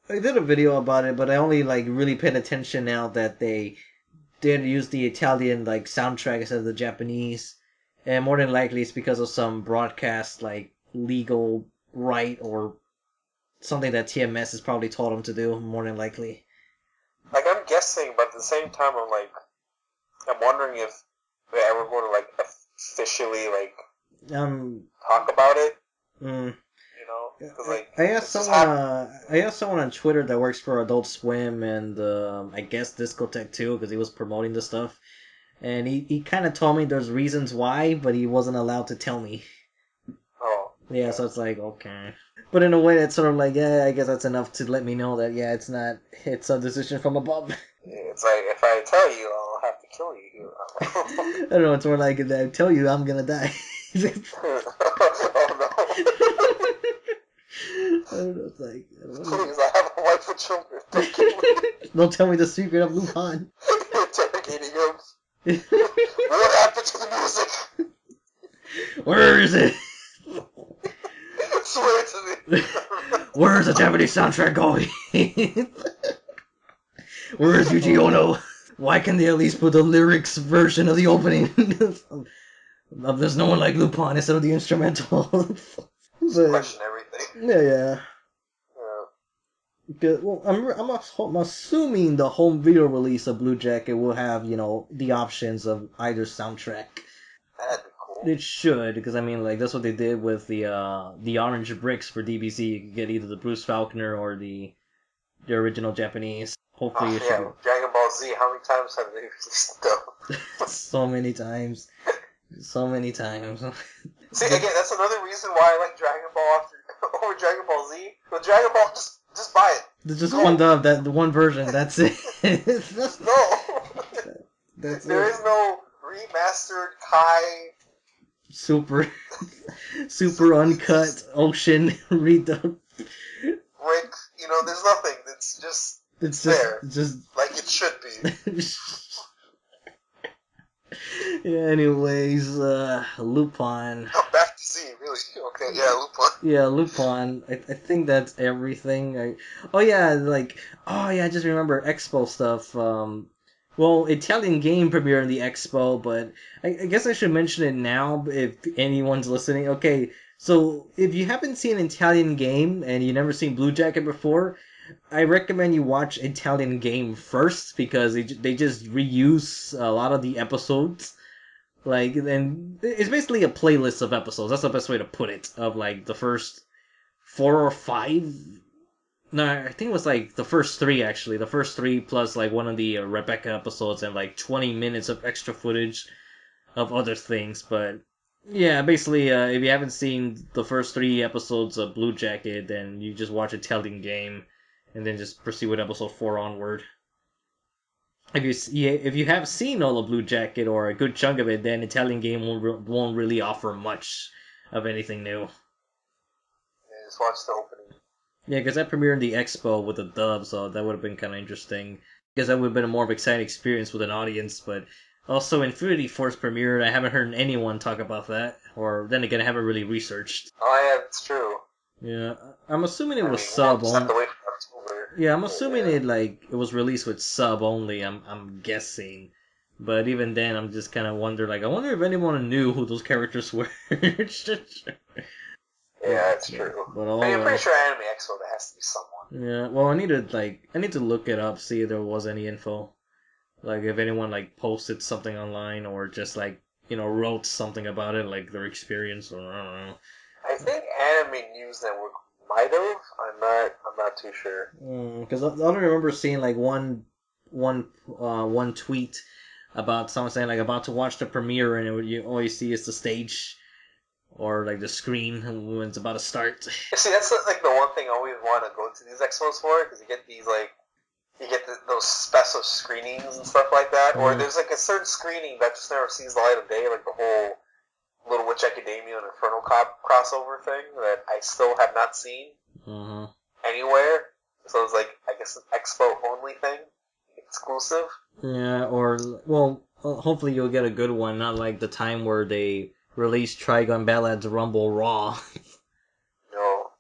I did a video about it, but I only really paid attention now that they did use the Italian soundtrack instead of the Japanese, and more than likely it's because of some broadcast legal right or something that TMS has probably told them to do. More than likely.
I'm guessing, but at the same time, I'm wondering if they ever going to officially talk about it.
I asked someone on Twitter that works for Adult Swim and I guess Discotech too, because he was promoting the stuff, and he kind of told me there's reasons why, but he wasn't allowed to tell me.
Oh.
Yeah, so it's okay. But in a way, that's sort of I guess that's enough to let me know that it's a decision from above.
It's if I tell you, I'll have to kill you.
I don't know. It's more if I tell you, I'm gonna die.
Oh no.
I don't know. It's I don't know.
Please, I have a wife and children. Don't kill me.
Don't tell me the secret of Lupin.
Interrogating him. What happened to the music?
Where is it?
Swear to me.
Where's the Japanese soundtrack going? Where is Yuji Ono? Why can they at least put the lyrics version of the opening of There's No One Like Lupin instead of the instrumental?
Question everything.
Yeah. Well, I'm assuming the home video release of Blue Jacket will have, the options of either soundtrack.
That'd be cool.
It should, because that's what they did with the orange bricks for DBZ. You could get either the Bruce Falconer or the original Japanese. Hopefully, it should.
Dragon Ball Z. How many times have they released them?
So many times.
See, again, that's another reason why I like Dragon Ball over Dragon Ball Z. With Dragon Ball, just buy it.
There's just one dub, the one version. That's it.
No. There is no remastered Kai.
Super uncut ocean redub.
Rick, there's nothing. It's there.
Just
like it should be.
Yeah, anyways, Lupin.
Oh, back to Z, really? Okay, yeah, Lupin.
Yeah, Lupin. I think that's everything. I just remember Expo stuff. Well, Italian game premiere in the Expo, but I guess I should mention it now if anyone's listening. Okay, so if you haven't seen Italian game and you've never seen Blue Jacket before, I recommend you watch Italian game first, because they just reuse a lot of the episodes. And it's basically a playlist of episodes. That's the best way to put it. Of the first 4 or 5. No, I think it was the first 3 actually. The first 3 plus one of the Rebecca episodes and 20 minutes of extra footage of other things. But yeah, basically, if you haven't seen the first 3 episodes of Blue Jacket, then you just watch Italian game. and then just proceed with episode 4 onward. If you have seen all of Blue Jacket or a good chunk of it, then Italian game won't really offer much of anything new.
Yeah, just watch the opening.
Yeah, because that premiered in the Expo with a dub, so that would have been kind of interesting. Because that would have been a more of exciting experience with an audience, but also Infinity Force premiered. I haven't heard anyone talk about that, or then again, I haven't really researched.
Oh yeah, it's true.
Yeah, I'm assuming it was
we'll
sub
just have
only.
to wait for October.
Yeah, I'm assuming it was released with sub only. I'm guessing, but even then, I'm just kind of wonder I wonder if anyone knew who those characters were.
Yeah, it's true.
But
I'm pretty sure Anime Expo there has to be someone.
Yeah, well, I need to look it up, see if there was any info, if anyone posted something online or just wrote something about it, their experience, or I don't know.
I think Anime News Network might have. I'm not too sure.
Because I don't remember seeing one tweet about someone saying about to watch the premiere, and all you see is the stage or the screen when it's about to start.
See, that's the one thing I always want to go to these expos for, because you get these those special screenings and stuff like that, or there's a certain screening that just never sees the light of day, the whole Little Witch Academia and Infernal Cop crossover thing that I still have not seen anywhere. So it's I guess an Expo only thing, exclusive.
Yeah, hopefully you'll get a good one, not like the time where they released Trigun Ballads Rumble Raw.
No.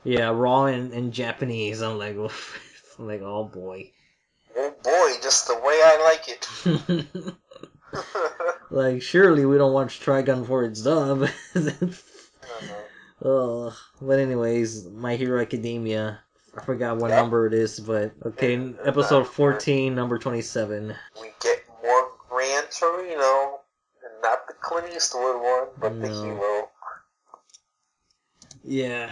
Yeah, Raw in Japanese. I'm like, oof. I'm like, oh boy.
Oh boy, just the way I like it.
Surely we don't watch Trigun for its dub. But anyways, My Hero Academia. I forgot what number it is, but okay, episode 14, number 27.
We get more Gran Torino, and not the Clint Eastwood one, but the hero.
Yeah,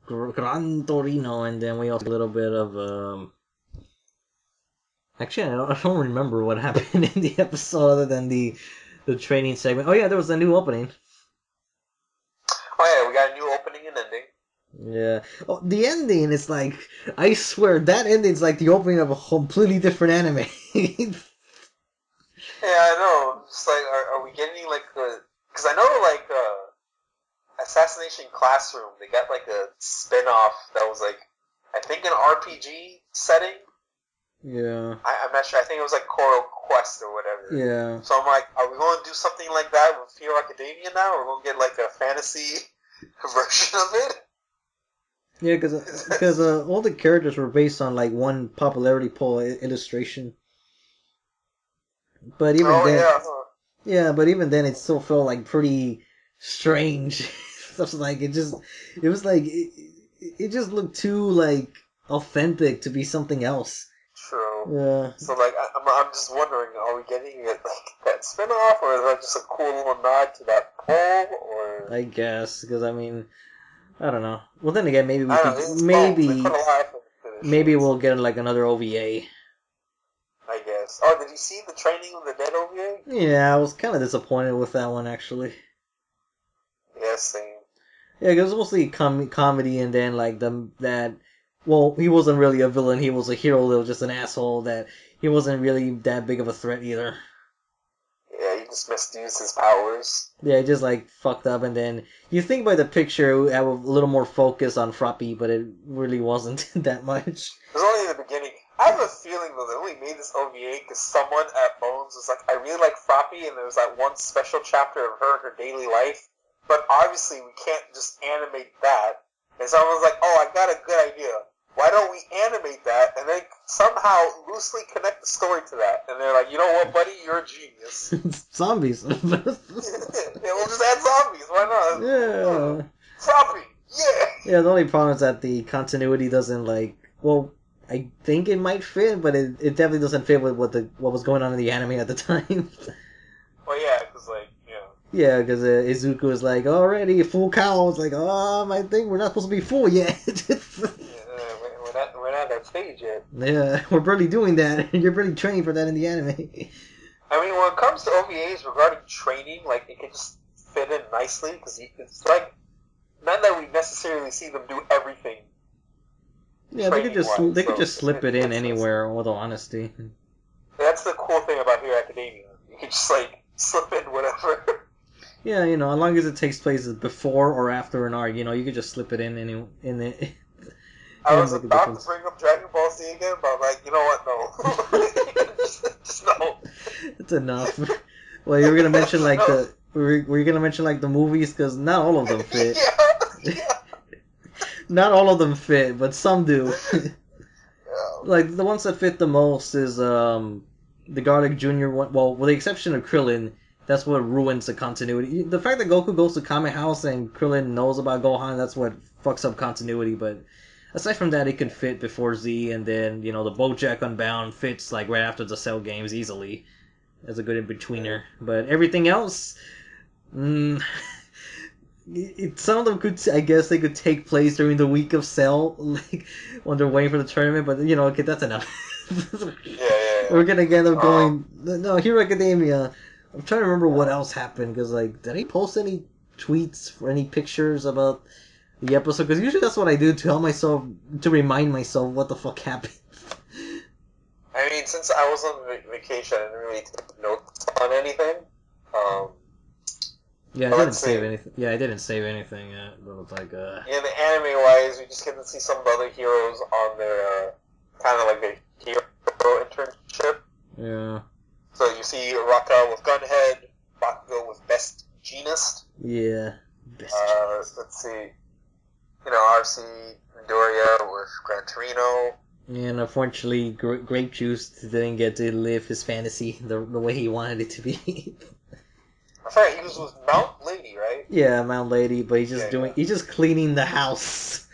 Gran Torino, and then we also get a little bit of Actually, I don't remember what happened in the episode other than the training segment. Oh yeah, there was a new opening.
Oh yeah, we got a new opening and ending.
Yeah. Oh, the ending is I swear, that ending's the opening of a completely different anime.
Yeah, I know. Just are we getting because I know Assassination Classroom, they got a spin-off that was I think an RPG setting.
Yeah.
I'm not sure. I think it was Choral Quest or whatever.
Yeah.
So I'm are we going to do something like that with Hero Academia now? Or we're going to get a fantasy version of it?
Yeah, because all the characters were based on one popularity poll illustration. But even but even then it still felt pretty strange. Stuff it just looked too authentic to be something else.
True.
Yeah. So
I'm just wondering, are we getting that spin-off, or is that just a cool little nod to that poll, or?
I guess, because I don't know. Well, then again, maybe maybe we'll get another OVA.
I guess. Oh, did you see the Training of the Dead OVA?
Yeah, I was kind of disappointed with that one, actually.
Yeah, same.
Yeah, because it was mostly comedy, and then well, he wasn't really a villain, he was a hero, he was just an asshole, that he wasn't really that big of a threat either.
Yeah, he just misused his powers.
Yeah, just fucked up, and then you think by the picture it would have a little more focus on Froppy, but it really wasn't that much.
It was only in the beginning. I have a feeling though they only made this OVA because someone at Bones was I really like Froppy, and there was one special chapter of her daily life, but obviously we can't just animate that. And someone was oh, I got a good idea. Why don't we animate that and then somehow loosely connect the story to that? And they're you know what, buddy? You're a genius.
Zombies.
Yeah, we'll just add zombies. Why not?
Yeah.
Froppy. Yeah.
Yeah, the only problem is that the continuity doesn't well, I think it might fit, but it definitely doesn't fit with what was going on in the anime at the time.
Well, yeah, because
Yeah, because Izuku was already full cow. It's oh, I think we're not supposed to be full yet.
we're not at that stage yet.
Yeah, we're barely doing that. You're barely training for that in the anime.
I mean, when it comes to OVAs regarding training, it can just fit in nicely, because it's not that we necessarily see them do everything
Yeah,
training-wise.
they could
So
just slip it in
it's
anywhere. With all honesty.
that's the cool thing about Hero Academia. You can just like slip in whatever.
Yeah, as long as it takes place before or after an arc, you could just slip it in in it.
I was about to bring up Dragon Ball Z again, but I'm like, you know what? No, just no.
It's enough. Well, you were gonna mention like
No.
were you gonna mention like the movies because not all of them fit.
Yeah.
Not all of them fit, but some do.
Yeah.
Like the ones that fit the most is the Garlic Junior one. Well, with the exception of Krillin, that's what ruins the continuity. The fact that Goku goes to Kame House and Krillin knows about Gohan, that's what fucks up continuity. But aside from that, it could fit before Z, and then the BoJack Unbound fits like right after the Cell games easily as a good in betweener. But everything else, some of them could, I guess, they could take place during the week of Cell, like when they're waiting for the tournament. But okay, that's enough.
Yeah.
We're gonna end up going no Hero Academia. I'm trying to remember what else happened because did I post any tweets or any pictures about the episode? Because usually that's what I do to help myself to remind myself what the fuck happened.
I mean, since I was on vacation, I didn't really take notes on anything.
Yeah, I didn't save anything. Yeah, I didn't save anything yet. But it's like
in the anime wise, we just get to see some of the other heroes on their kind of like their hero internship.
Yeah.
So you see Raka with Gunhead, Bakugo with Best Genist.
Yeah. Best
let's see. RC Midoriya with Gran Torino.
And unfortunately, Grape Juice didn't get to live his fantasy the way he wanted it to be.
That's right, he was with Mount Lady, right?
Yeah, Mount Lady, but he's just cleaning the house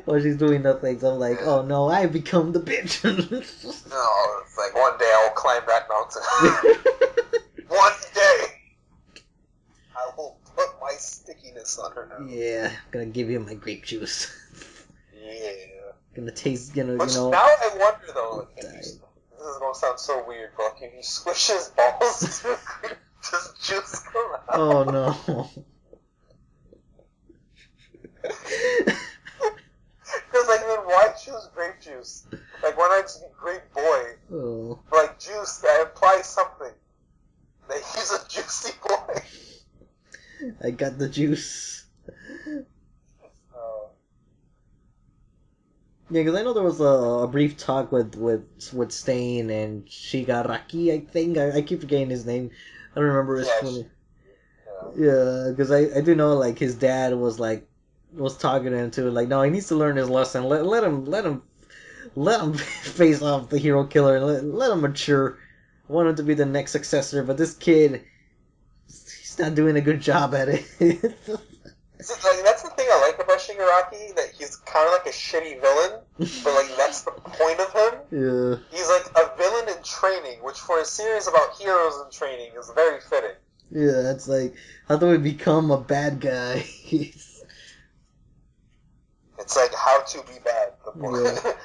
while she's doing nothing. So I'm like, oh no, I become the bitch.
No, it's like one day I'll climb that mountain. One day I will put my stickiness on her now.
Yeah, I'm gonna give you my grape juice.
Yeah.
Gonna taste,
Now I wonder though, this is gonna sound so weird, but if you squish his balls, does juice come out?
Oh no.
Because then why choose grape juice? Like why not just be grape boy?
Oh.
Like juice that implies something. That he's a juicy boy.
I got the juice. Yeah, because I know there was a brief talk with Stain and Shigaraki, I think. I keep forgetting his name. I don't remember his full name. Yeah, because I do know like his dad was talking to him too, like no, he needs to learn his lesson. Let him face off the hero killer and let him mature. I want him to be the next successor, but this kid, he's not doing a good job at it.
So, that's the thing I like about Shigaraki, that he's kind of like a shitty villain, but that's the point of him.
Yeah.
He's like a villain in training, which for a series about heroes in training is very fitting.
Yeah, it's like, how do we become a bad guy?
It's like how to be bad.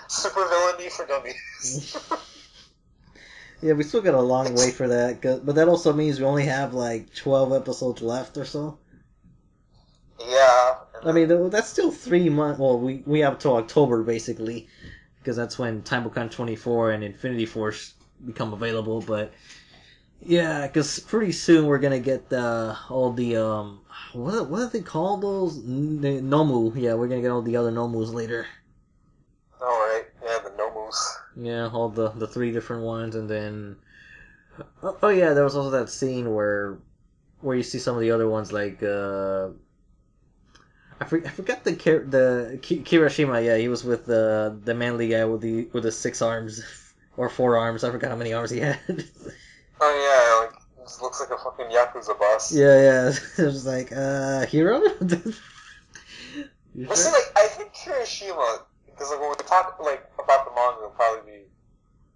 Super villainy for dummies.
Yeah, we still got a long way for that, but that also means we only have 12 episodes left or so.
Yeah.
I mean, that's still 3 months. Well, we have till October, basically, because that's when Timecon 24 and Infinity Force become available, but yeah, because pretty soon we're going to get all the, what do they call those? Nomu. Yeah, we're going to get all the other Nomus later.
Alright, yeah, the Nomus.
Yeah, all the 3 different ones, and then... Oh yeah, there was also that scene where you see some of the other ones, like, I forgot the Kirishima. Yeah, he was with the manly guy with the 6 arms or 4 arms. I forgot how many arms he had.
Oh yeah, he just looks like a fucking Yakuza boss.
Yeah. It was like, hero?
But see, I think Kirishima, because when we talk about the manga, it'll probably be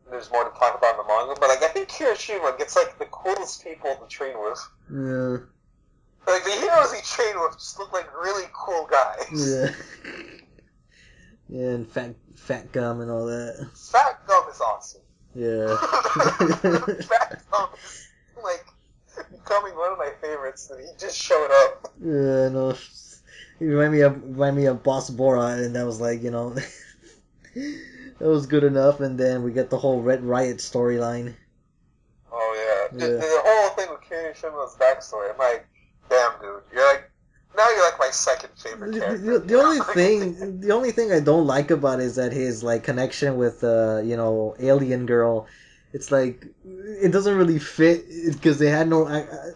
there's more to talk about in the manga. But I think Kirishima gets the coolest people to train with.
Yeah.
The heroes he trained with just look like really cool guys.
Yeah. Yeah, and fat gum and all that.
Fat Gum is awesome.
Yeah.
Fat Gum is becoming one of my favorites, and he just showed up.
Yeah, no. He remind me of Boss Borat, and that was That was good enough, and then we get the whole Red Riot storyline.
Oh yeah. The whole thing with Kirishima's backstory, I'm like, damn dude, you're like my second favorite character.
The only thing I don't like about it is that his like connection with alien girl, it's like it doesn't really fit because they had no.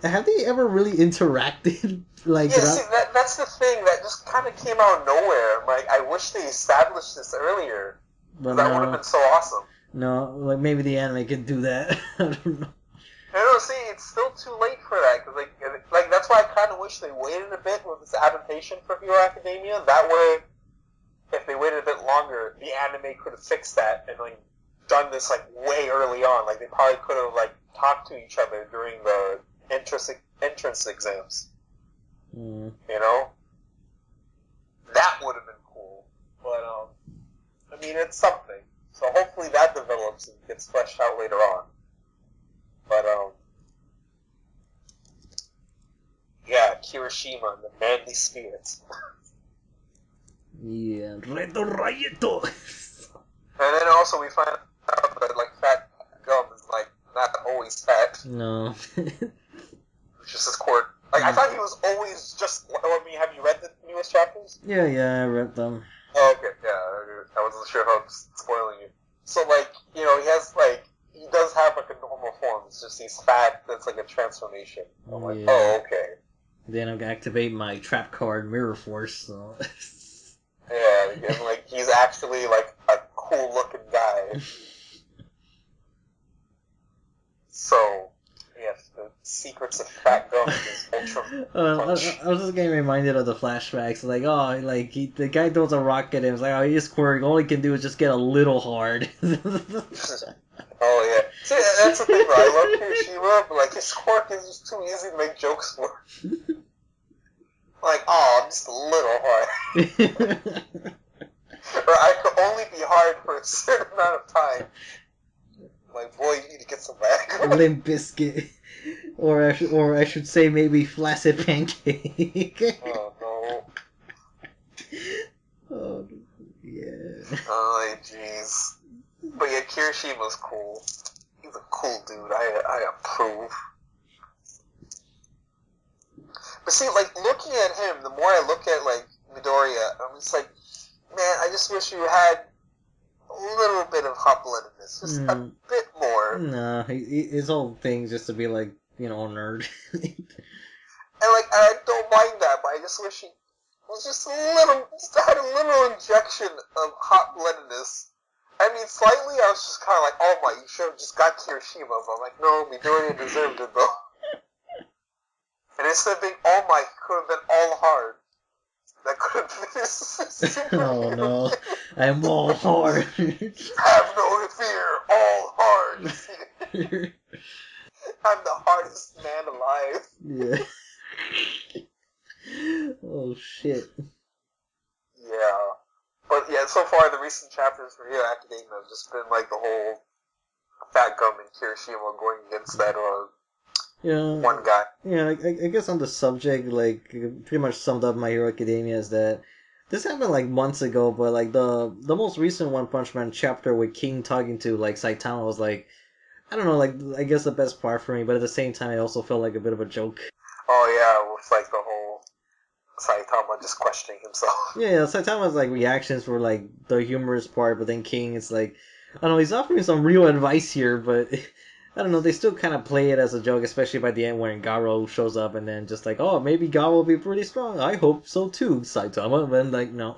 Have they ever really interacted? Like
yeah, see that's the thing that just kind of came out of nowhere. I'm like, I wish they established this earlier.
But
that would have been so awesome.
No, like maybe the anime could do that. I don't know.
No, see, it's still too late for that because like that's why I kind of wish they waited a bit with this adaptation for Hero Academia. That way, if they waited a bit longer, the anime could have fixed that and like done this like way early on. Like they probably could have like talked to each other during the entrance exams.
Mm.
You know, that would have been cool. But I mean, it's something. So hopefully that develops and gets fleshed out later on. But yeah, Kirishima and the manly spirits.
Yeah, Reto Rayeto.
And then also we find out that like Fat Gum is like not always fat.
No.
It's just his quirk. Like I thought he was always just. I mean, have you read the newest chapters?
Yeah, I read them.
Oh, okay, yeah. I wasn't sure if I was spoiling you. So like, he does have like a normal form. It's just he's fat. That's like a transformation. I'm like, oh, okay.
Then I'm gonna activate my trap card Mirror Force. So.
Yeah, and like he's actually like a cool looking guy. So, yes, the secrets of Fat Gum is ultra punch.
I was just getting reminded of the flashbacks. Like, the guy throws a rock at him. It's like, oh, he's quirk. All he can do is just get a little hard.
Oh yeah. See, that's the thing, though. I love Kirishima, but like his quirk is just too easy to make jokes for. Like, oh, I'm just a little hard. Or I could only be hard for a certain amount of time. Like, boy, you need to get some back.
Limp Biscuit. Or I should say maybe Flaccid Pancake.
Oh, no.
Oh, yeah.
Oh, jeez. But yeah, Kirishima's cool. He's a cool dude. I approve. But see, like, looking at him, the more I look at, like, Midoriya, I'm just like, man, I just wish you had a little bit of hot-bloodedness. Just a bit more.
No, his whole thing just to be like, nerd.
And like, I don't mind that, but I just wish he was just had a little injection of hot-bloodedness. I mean, slightly, I was just kind of like, oh my, you should have just got Kirishima, but I'm like, no, Midoriya deserved it, though. And instead of being all might, he could have been all hard. That could have been super
Oh no, I'm all hard.
Have no fear, all hard. I'm the hardest man alive.
Yeah. Oh shit.
Yeah. But yeah, so far the recent chapters for Hero Academia have just been like the whole Fat Gum and Kirishima going against that one guy.
Yeah, I guess on the subject, like, pretty much summed up My Hero Academia is that this happened like months ago, but like the most recent One Punch Man chapter with King talking to like Saitama was like, I don't know, like I guess the best part for me, but at the same time, it also felt like a bit of a joke.
Oh yeah, with like the whole Saitama just questioning himself.
Yeah, Saitama's like reactions were like the humorous part, but then King, it's like, I don't know, he's offering some real advice here, but I don't know, they still kind of play it as a joke, especially by the end when Garo shows up and then just like, oh, maybe Garo will be pretty strong. I hope so too, Saitama. But then, like, no.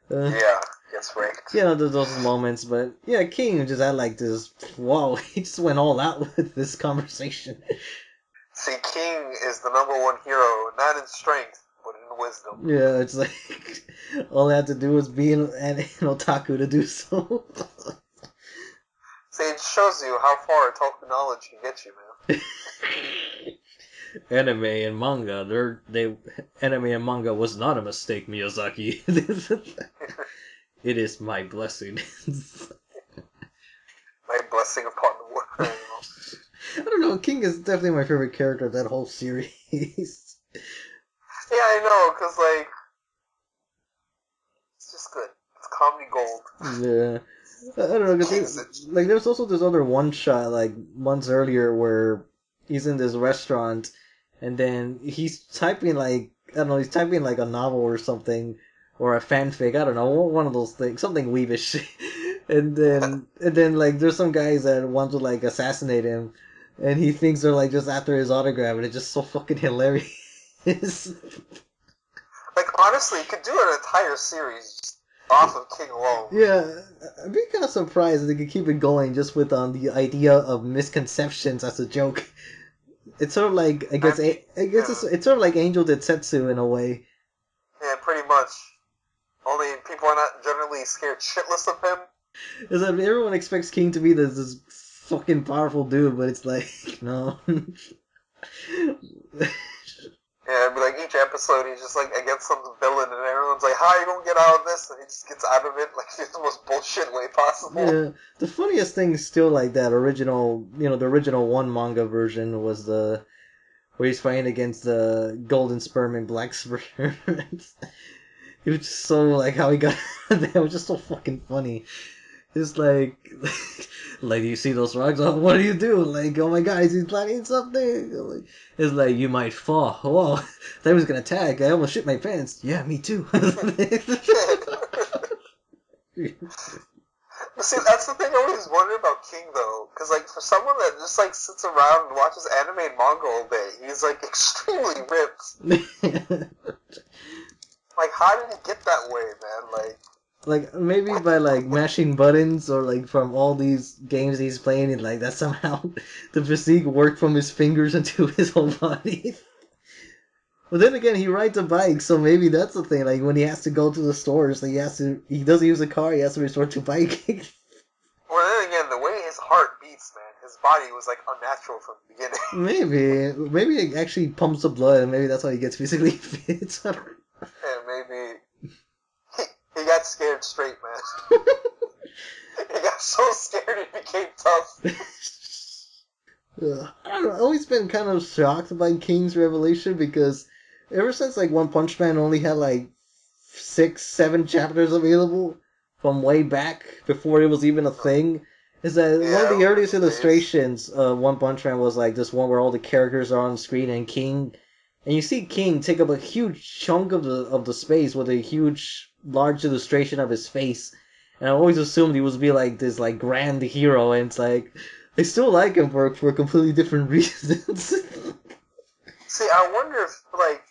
Yeah, gets raked.
Yeah, there's those moments, but yeah, King just had like this, whoa, he just went all out with this conversation.
See, King is the number one hero, not in strength, but in wisdom.
Yeah, it's like, all I had to do was be an otaku to do so.
See, it shows you how far otaku knowledge can get you, man.
Anime and manga, anime and manga was not a mistake, Miyazaki. It is my blessing.
My blessing upon the world.
I don't know, King is definitely my favorite character of that whole series.
Yeah, I know, because, like, it's just good. It's comedy gold.
Yeah. I don't know, because like there's also this other one shot like months earlier where he's in this restaurant and then he's typing like I don't know, he's typing like a novel or something or a fanfic, I don't know, one of those things, something weebish. and then like there's some guys that want to like assassinate him and he thinks they're like just after his autograph and it's just so fucking hilarious.
Like honestly, you could do an entire series off of King alone.
Yeah, I'd be kind of surprised if they could keep it going just with the idea of misconceptions as a joke. It's sort of like I guess it's sort of like Angel Detsetsu in a way.
Yeah, pretty much. Only people are not generally scared shitless of him.
Is that everyone expects King to be this fucking powerful dude, but it's like no.
Yeah, it'd be like each episode he's just like against some villain and everyone's like, how are you gonna get out of this? And he just gets out of it like in the most bullshit way possible.
Yeah, the funniest thing is still like that original, the original one manga version was where he's fighting against the golden sperm and black sperm. It was just so like how he got that was just so fucking funny. It's like do you see those rocks? Oh, what do you do? Like, oh my god, is he planning something? It's like, you might fall. Whoa, that was gonna attack. I almost shit my pants. Yeah, me too.
But see, that's the thing I always wonder about King, though. Because, like, for someone that just, like, sits around and watches anime and manga all day, he's, like, extremely ripped. Like, how did he get that way, man?
Like, maybe by, like, mashing buttons or, like, from all these games he's playing, and, like, that somehow the physique worked from his fingers into his whole body. But then again, he rides a bike, so maybe that's the thing. Like, when he has to go to the stores, like, he doesn't use a car, he has to resort to biking.
Well, then again, the way his heart beats, man, his body was, like, unnatural from the beginning.
Maybe it actually pumps the blood, and maybe that's why he gets physically fit.
Yeah, maybe he got scared straight, man. He got so scared he became tough.
I don't know, I've always been kind of shocked by King's revelation because ever since like One Punch Man only had like 6-7 chapters available from way back before it was even a thing, is that one of the earliest illustrations of One Punch Man was like this one where all the characters are on screen and you see King take up a huge chunk of the space with a large illustration of his face, and I always assumed he was be like this like grand hero, and it's like I still like him for completely different reasons.
See, I wonder if like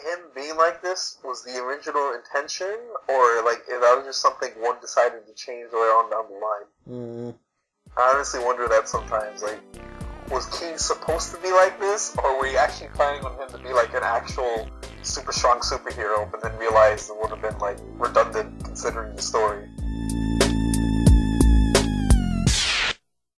him being like this was the original intention, or like if that was just something one decided to change later on down the line. I honestly wonder that sometimes. Like, was King supposed to be like this, or were you actually planning on him to be like an actual super strong superhero, but then realized it would have been like redundant considering the story?